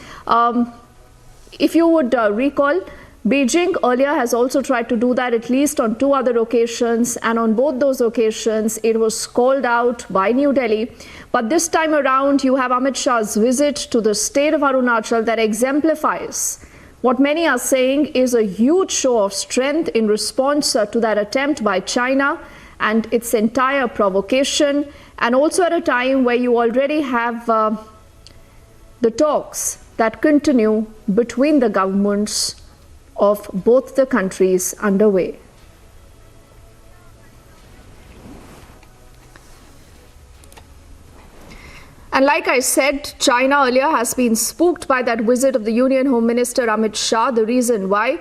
If you would recall, Beijing earlier has also tried to do that at least on 2 other occasions, and on both those occasions it was called out by New Delhi. But this time around you have Amit Shah's visit to the state of Arunachal that exemplifies what many are saying is a huge show of strength in response to that attempt by China and its entire provocation, and also at a time where you already have the talks that continue between the governments of both the countries underway. And like I said, China earlier has been spooked by that visit of the Union Home Minister Amit Shah. The reason why,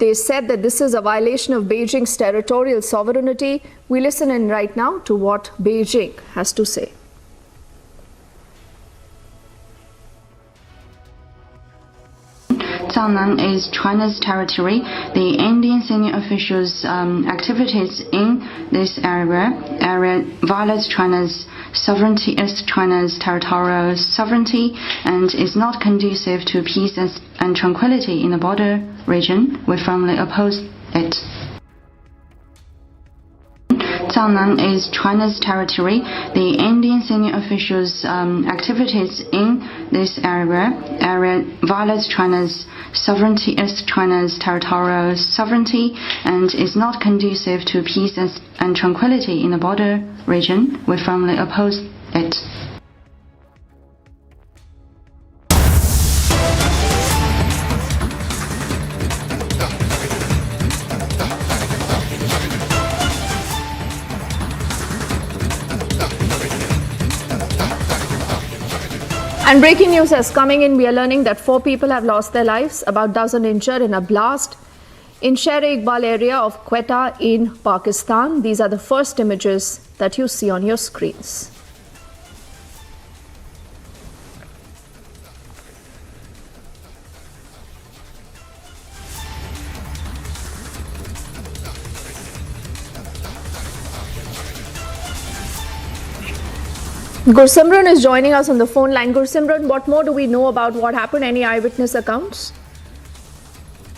they said that this is a violation of Beijing's territorial sovereignty. We listen in right now to what Beijing has to say. Jiangnan is China's territory. The Indian senior officials' activities in this area violates China's sovereignty, is China's territorial sovereignty, and is not conducive to peace and tranquility in the border region. We firmly oppose it. Jiangnan is China's territory. The Indian senior officials' activities in this area violates China's sovereignty, is China's territorial sovereignty, and is not conducive to peace and tranquility in the border region. We firmly oppose it. And breaking news is coming in. We are learning that 4 people have lost their lives, about a dozen injured in a blast in Sher-e-Iqbal area of Quetta in Pakistan. These are the first images that you see on your screens. Gursimran is joining us on the phone line. Gursimran, what more do we know about what happened? Any eyewitness accounts?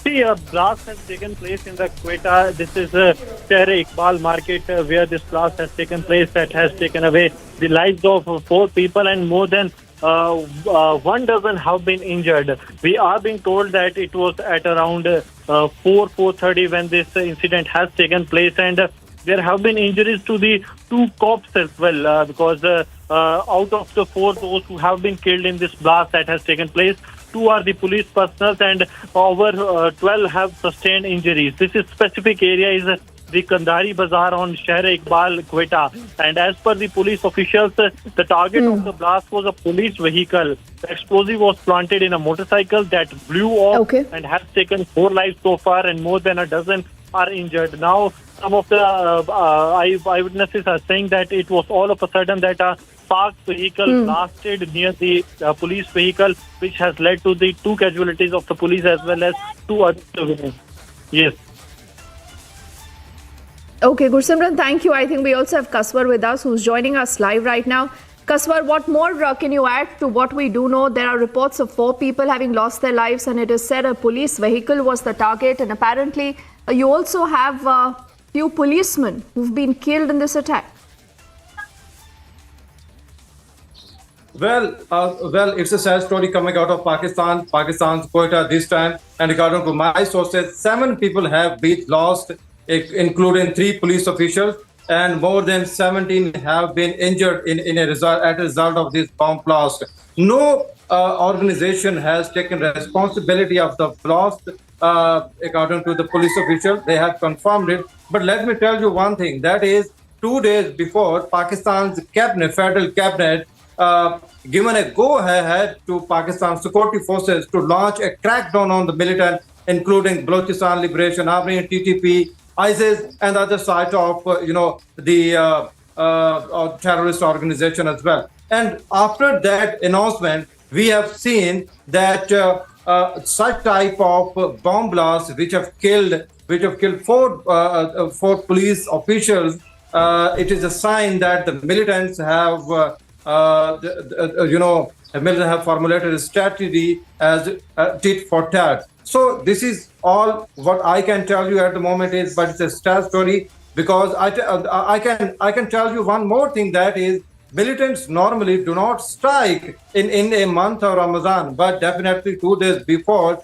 See, a blast has taken place in the Quetta. This is a Sher-e-Iqbal market where this blast has taken place that has taken away the lives of 4 people and more than 1 dozen have been injured. We are being told that it was at around 4:30 when this incident has taken place, and there have been injuries to the 2 cops as well because out of the 4 those who have been killed in this blast that has taken place, 2 are the police personnel and over 12 have sustained injuries. This is specific area is the Kandari Bazaar on Sher-e-Iqbal, Quetta. And as per the police officials, the target of the blast was a police vehicle. The explosive was planted in a motorcycle that blew off and has taken 4 lives so far and more than a dozen are injured. Now, some of the eyewitnesses are saying that it was all of a sudden that a parked vehicle blasted near the police vehicle, which has led to the 2 casualties of the police as well as 2 other civilians. Yes. Okay, Gursimran, thank you. I think we also have Kaswar with us, who's joining us live right now. Kaswar, what more can you add to what we do know? There are reports of 4 people having lost their lives, and it is said a police vehicle was the target, and apparently you also have few policemen who've been killed in this attack. Well, it's a sad story coming out of Pakistan's Quetta this time. And according to my sources, 7 people have been lost, including 3 police officials, and more than 17 have been injured as a result of this bomb blast. No organization has taken responsibility of the blast, according to the police official. They have confirmed it. But let me tell you one thing, that is 2 days before, Pakistan's federal cabinet given a go-ahead to Pakistan security forces to launch a crackdown on the militant, including Balochistan Liberation Army, TTP, ISIS, and other side of the terrorist organization as well. And after that announcement, we have seen that such type of bomb blasts which have killed 4 police officials. It is a sign that the militants have have formulated a strategy as tit for tat. So this is all what I can tell you at the moment but it's a sad story, because I can tell you one more thing, that is militants normally do not strike in a month of Ramadan, but definitely 2 days before,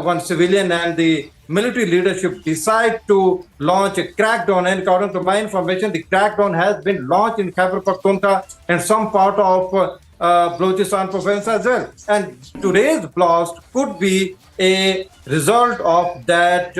when civilian and the military leadership decide to launch a crackdown. And according to my information, the crackdown has been launched in Khyber Pakhtunkhwa and some part of Balochistan province as well. And today's blast could be a result of that,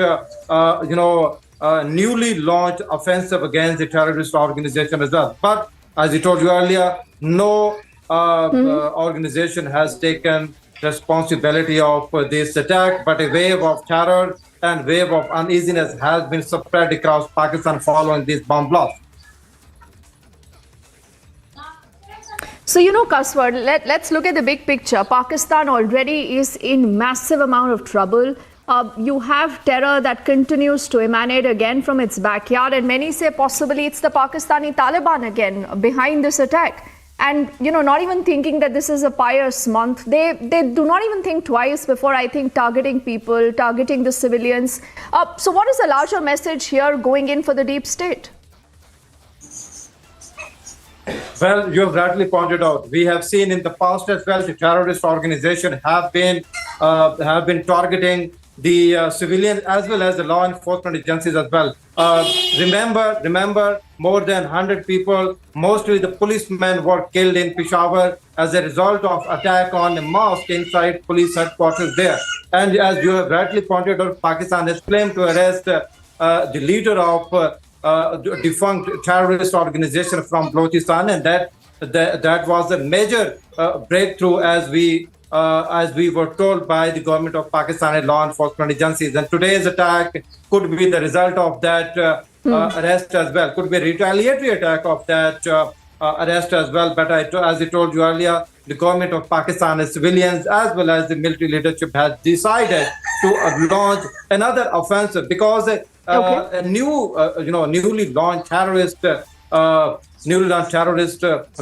newly launched offensive against the terrorist organization as well. But as I told you earlier, no organization has taken responsibility of this attack, but a wave of terror and wave of uneasiness has been spread across Pakistan following this bomb blast. So, Kaswar, let's look at the big picture. Pakistan already is in massive amount of trouble. You have terror that continues to emanate again from its backyard, and many say possibly it's the Pakistani Taliban again behind this attack. And, not even thinking that this is a pious month, they do not even think twice before, I think, targeting people, targeting the civilians. So what is the larger message here going in for the deep state? Well, you have rightly pointed out. We have seen in the past as well, the terrorist organization have been targeting the civilians as well as the law enforcement agencies as well. Remember, more than 100 people, mostly the policemen, were killed in Peshawar as a result of attack on a mosque inside police headquarters there. And as you have rightly pointed out, Pakistan has claimed to arrest the leader of defunct terrorist organization from Balochistan, and that was a major breakthrough as we were told by the government of Pakistan and law enforcement agencies. And today's attack could be the result of that arrest as well, could be a retaliatory attack of that arrest as well. But as I told you earlier, the government of Pakistan, as civilians as well as the military leadership, has decided to launch another offensive because a newly launched terrorist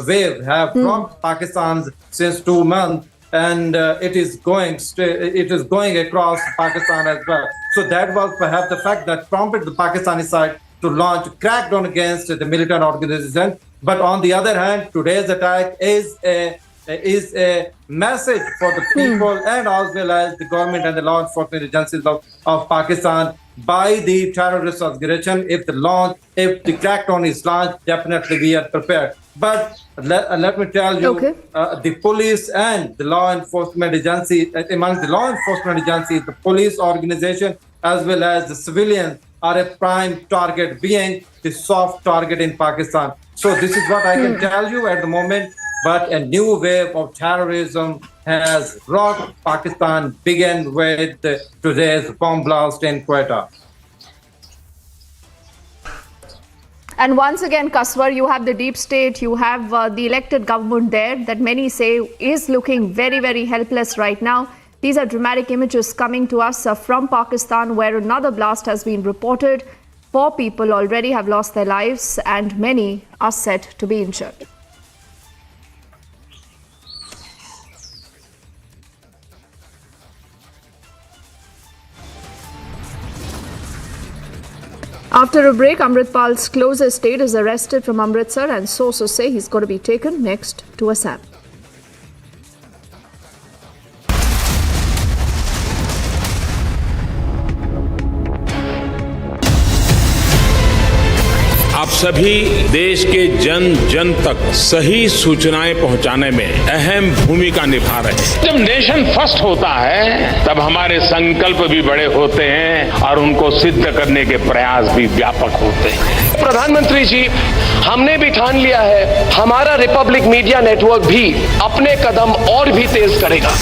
wave have blocked Pakistan's since 2 months. And it is going across Pakistan as well. So that was perhaps the fact that prompted the Pakistani side to launch a crackdown against the militant organization. But on the other hand, today's attack is a message for the people and as well as the government and the law enforcement agencies of Pakistan by the terrorist organization. If the crackdown is launched, definitely we are prepared. But let me tell you, the police and the law enforcement agency, among the law enforcement agencies, the police organization as well as the civilians are a prime target, being the soft target in Pakistan. So this is what I can tell you at the moment. But a new wave of terrorism has rocked Pakistan, began with today's bomb blast in Quetta. And once again, Kaswar, you have the deep state, you have the elected government there that many say is looking very, very helpless right now. These are dramatic images coming to us from Pakistan, where another blast has been reported. 4 people already have lost their lives and many are said to be injured. After a break, Amritpal's closest aide is arrested from Amritsar, and sources say he's going to be taken next to Assam. आप सभी देश के जन जन तक सही सूचनाएं पहुंचाने में अहम भूमिका निभा रहे हैं। जब नेशन फर्स्ट होता है तब हमारे संकल्प भी बड़े होते हैं और उनको सिद्ध करने के प्रयास भी व्यापक होते हैं। प्रधानमंत्री जी, हमने भी ठान लिया है, हमारा रिपब्लिक मीडिया नेटवर्क भी अपने कदम और भी तेज करेगा।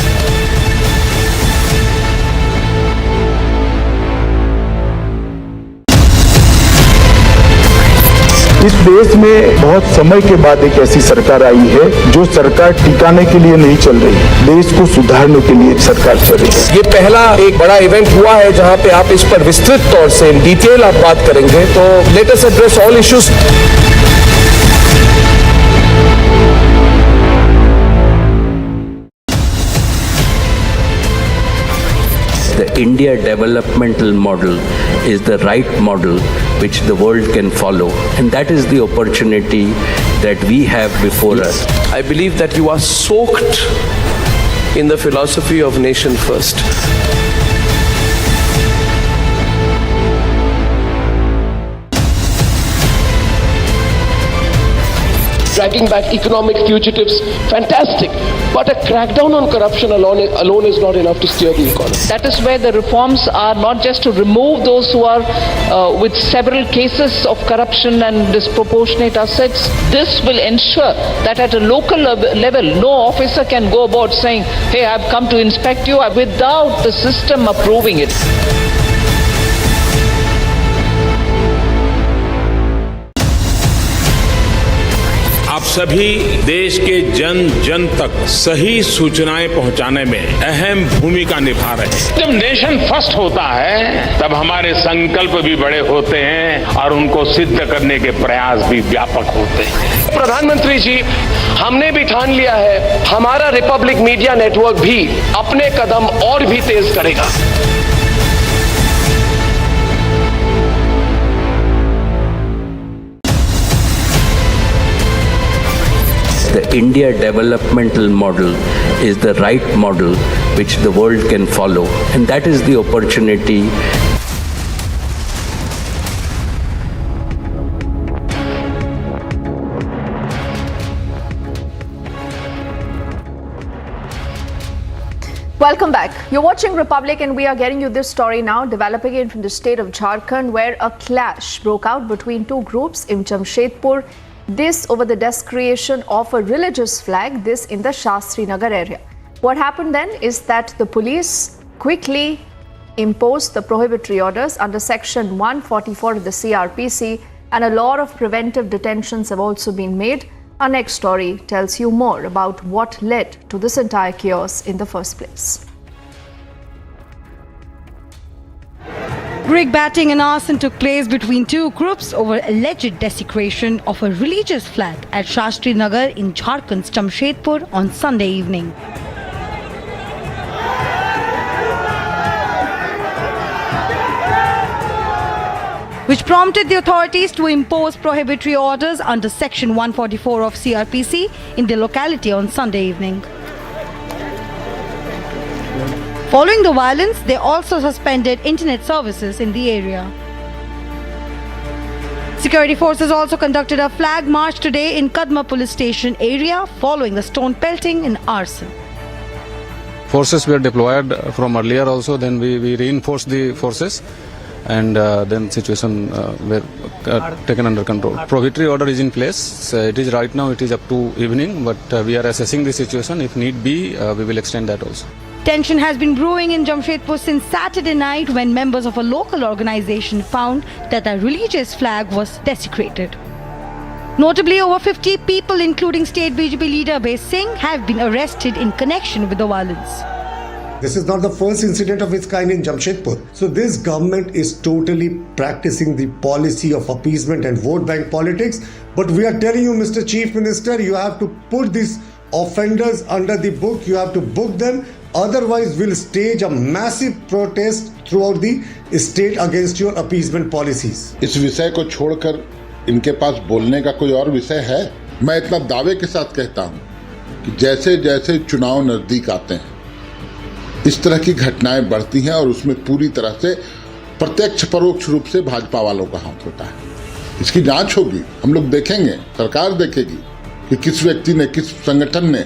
इस देश में बहुत समय के बाद एक ऐसी सरकार आई है जो सरकार टिकाने के लिए नहीं चल रही है, देश को सुधारने के लिए सरकार चल रही है। ये पहला एक बड़ा इवेंट हुआ है जहां पे आप इस पर विस्तृत तौर से इन डिटेल आप बात करेंगे, तो let us address all issues. The India developmental model is the right model which the world can follow, and that is the opportunity that we have before us. I believe that you are soaked in the philosophy of nation first. Dragging back economic fugitives, fantastic. But a crackdown on corruption alone is not enough to steer the economy. That is where the reforms are not just to remove those who are with several cases of corruption and disproportionate assets. This will ensure that at a local level, no officer can go about saying, hey, I've come to inspect you, without the system approving it. आप सभी देश के जन जन तक सही सूचनाएं पहुंचाने में अहम भूमिका निभा रहे हैं। जब नेशन फर्स्ट होता है तब हमारे संकल्प भी बड़े होते हैं और उनको सिद्ध करने के प्रयास भी व्यापक होते हैं। प्रधानमंत्री जी, हमने भी ठान लिया है, हमारा रिपब्लिक मीडिया नेटवर्क भी अपने कदम और भी तेज करेगा। The India developmental model is the right model which the world can follow, and that is the opportunity. Welcome back. You're watching Republic and we are getting you this story now, developing it from the state of Jharkhand, where a clash broke out between two groups in Jamshedpur. This over the desecration of a religious flag, this in the Shastri Nagar area. What happened then is that the police quickly imposed the prohibitory orders under section 144 of the CRPC, and a lot of preventive detentions have also been made. Our next story tells you more about what led to this entire chaos in the first place. Brick batting and arson took place between two groups over alleged desecration of a religious flag at Shastri Nagar in Jharkhand's Jamshedpur on Sunday evening. Which prompted the authorities to impose prohibitory orders under section 144 of CRPC in the locality on Sunday evening. Following the violence, they also suspended internet services in the area. Security forces also conducted a flag march today in Kadma police station area following the stone pelting and arson. Forces were deployed from earlier also, then we reinforced the forces, and then situation were taken under control. Prohibitory order is in place. It is right now, it is up to evening, but we are assessing the situation. If need be, we will extend that also. Tension has been brewing in Jamshedpur since Saturday night when members of a local organization found that a religious flag was desecrated. Notably, over 50 people, including state BJP leader Bay Singh, have been arrested in connection with the violence. This is not the first incident of its kind in Jamshedpur. So this government is totally practicing the policy of appeasement and vote bank politics. But we are telling you, Mr. Chief Minister, you have to put these offenders under the book. You have to book them. Otherwise, we'll stage a massive protest throughout the state against your appeasement policies. इस विषय को छोड़कर इनके पास बोलने का कोई और विषय है? मैं इतना दावे के साथ कहता हूं कि जैसे जैसे चुनाव नजदीक आते हैं, इस तरह की घटनाएं बढ़ती हैं और उसमें पूरी तरह से प्रत्यक्ष परोक्ष रूप से भाजपा वालों का हाथ होता है। इसकी जांच होगी, हम लोग देखेंगे, सरकार देखेगी कि किस व्यक्ति ने, किस संगठन ने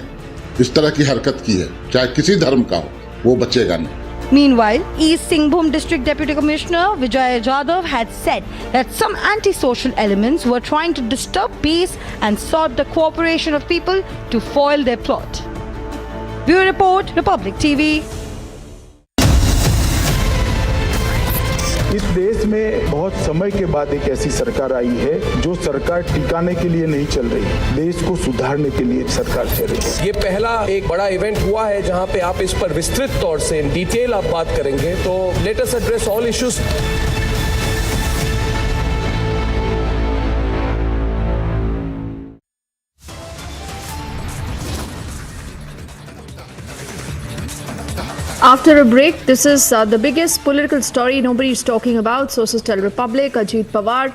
इस तरह की हरकत की है, चाहे किसी धर्म का हो, वो बचेगा नहीं। Meanwhile, East Singhbhum District Deputy Commissioner Vijay Jadhav had said that some anti-social elements were trying to disturb peace and sought the cooperation of people to foil their plot. Bureau Report, Republic TV. इस देश में बहुत समय के बाद एक ऐसी सरकार आई है जो सरकार टिकाने के लिए नहीं चल रही, देश को सुधारने के लिए सरकार चल रही है। ये पहला एक बड़ा इवेंट हुआ है जहां पे आप इस पर विस्तृत तौर से इन डिटेल आप बात करेंगे, तो let us address all issues. After a break, this is the biggest political story nobody is talking about. Sources tell Republic, Ajit Pawar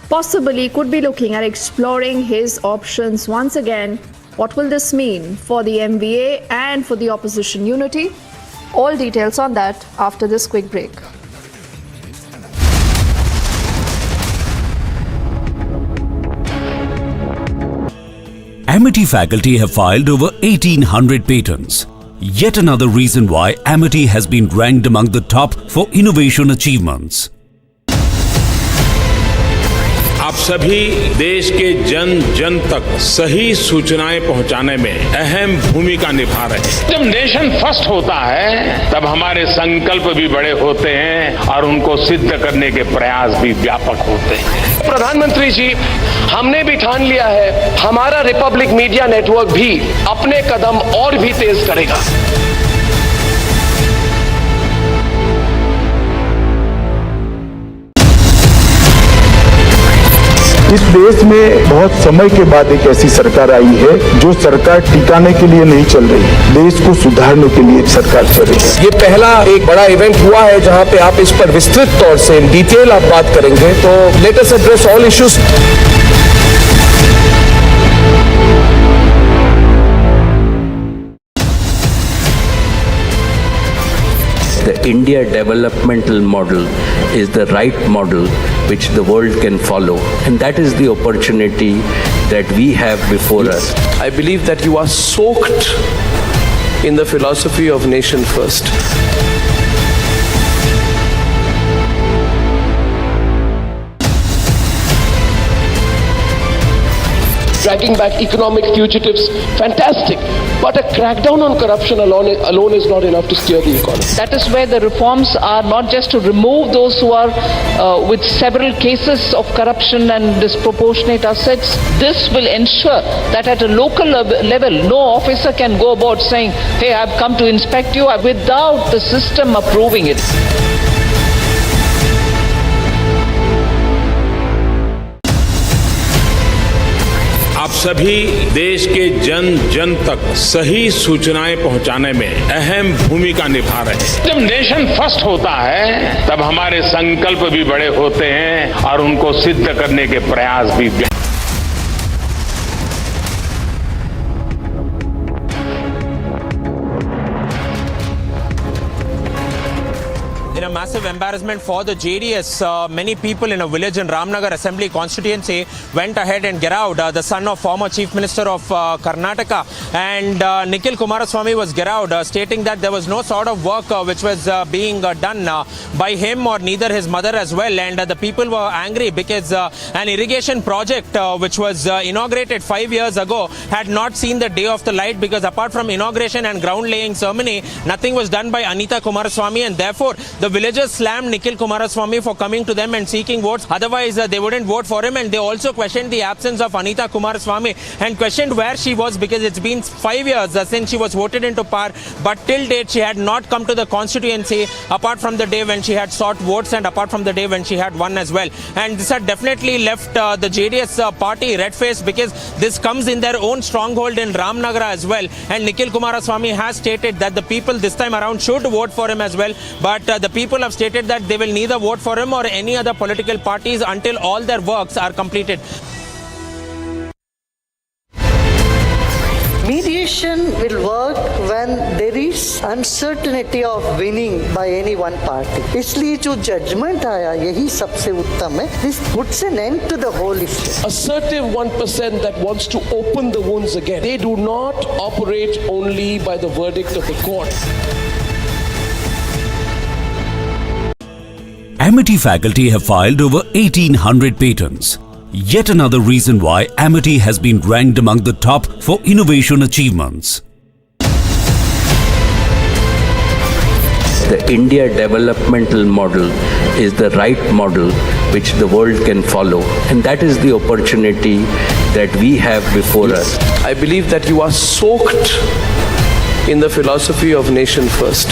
possibly could be looking at exploring his options once again. What will this mean for the MVA and for the opposition unity? All details on that after this quick break. Amity faculty have filed over 1,800 patents. Yet another reason why Amity has been ranked among the top for innovation achievements. आप सभी देश के जन जन तक सही सूचनाएं पहुंचाने में अहम भूमिका निभा रहे हैं। जब नेशन फर्स्ट होता है तब हमारे संकल्प भी बड़े होते हैं और उनको सिद्ध करने के प्रयास भी व्यापक होते हैं। प्रधानमंत्री जी, हमने भी ठान लिया है हमारा रिपब्लिक मीडिया नेटवर्क भी अपने कदम और भी तेज करेगा। इस देश में बहुत समय के बाद एक ऐसी सरकार आई है जो सरकार टिकाने के लिए नहीं चल रही, देश को सुधारने के लिए सरकार चल रही है। ये पहला एक बड़ा इवेंट हुआ है जहां पे आप इस पर विस्तृत तौर से इन डिटेल आप बात करेंगे, तो let us address all issues. The India developmental model is the right model which the world can follow, and that is the opportunity that we have before us. I believe that you are soaked in the philosophy of nation first. Dragging back economic fugitives, fantastic. But a crackdown on corruption alone is not enough to steer the economy. That is where the reforms are not just to remove those who are with several cases of corruption and disproportionate assets. This will ensure that at a local level, no officer can go about saying, hey, I've come to inspect you, without the system approving it. आप सभी देश के जन जन तक सही सूचनाएं पहुंचाने में अहम भूमिका निभा रहे हैं। जब नेशन फर्स्ट होता है तब हमारे संकल्प भी बड़े होते हैं और उनको सिद्ध करने के प्रयास भी। In a massive embarrassment for the JDS, many people in a village in Ramnagar Assembly constituency went ahead and Gerard, the son of former Chief Minister of Karnataka, and Nikhil Kumaraswamy was Gerard, stating that there was no sort of work which was being done by him or neither his mother as well, and the people were angry because an irrigation project which was inaugurated 5 years ago had not seen the day of the light, because apart from inauguration and ground laying ceremony, nothing was done by Anita Kumaraswamy, and therefore the villagers slammed Nikhil Kumaraswamy for coming to them and seeking votes. Otherwise, they wouldn't vote for him, and they also questioned the absence of Anita Kumaraswamy and questioned where she was, because it's been 5 years since she was voted into power, but till date she had not come to the constituency apart from the day when she had sought votes and apart from the day when she had won as well. And this had definitely left the JDS party red-faced, because this comes in their own stronghold in Ramnagar as well, and Nikhil Kumaraswamy has stated that the people this time around should vote for him as well, but the people have stated that they will neither vote for him or any other political parties until all their works are completed. Mediation will work when there is uncertainty of winning by any one party. इसलिए जो judgment आया यही सबसे उत्तम है. This puts an end to the whole issue. Assertive 1% that wants to open the wounds again. They do not operate only by the verdict of the court. Amity faculty have filed over 1,800 patents. Yet another reason why Amity has been ranked among the top for innovation achievements. The India developmental model is the right model which the world can follow, and that is the opportunity that we have before us. I believe that you are soaked in the philosophy of nation first.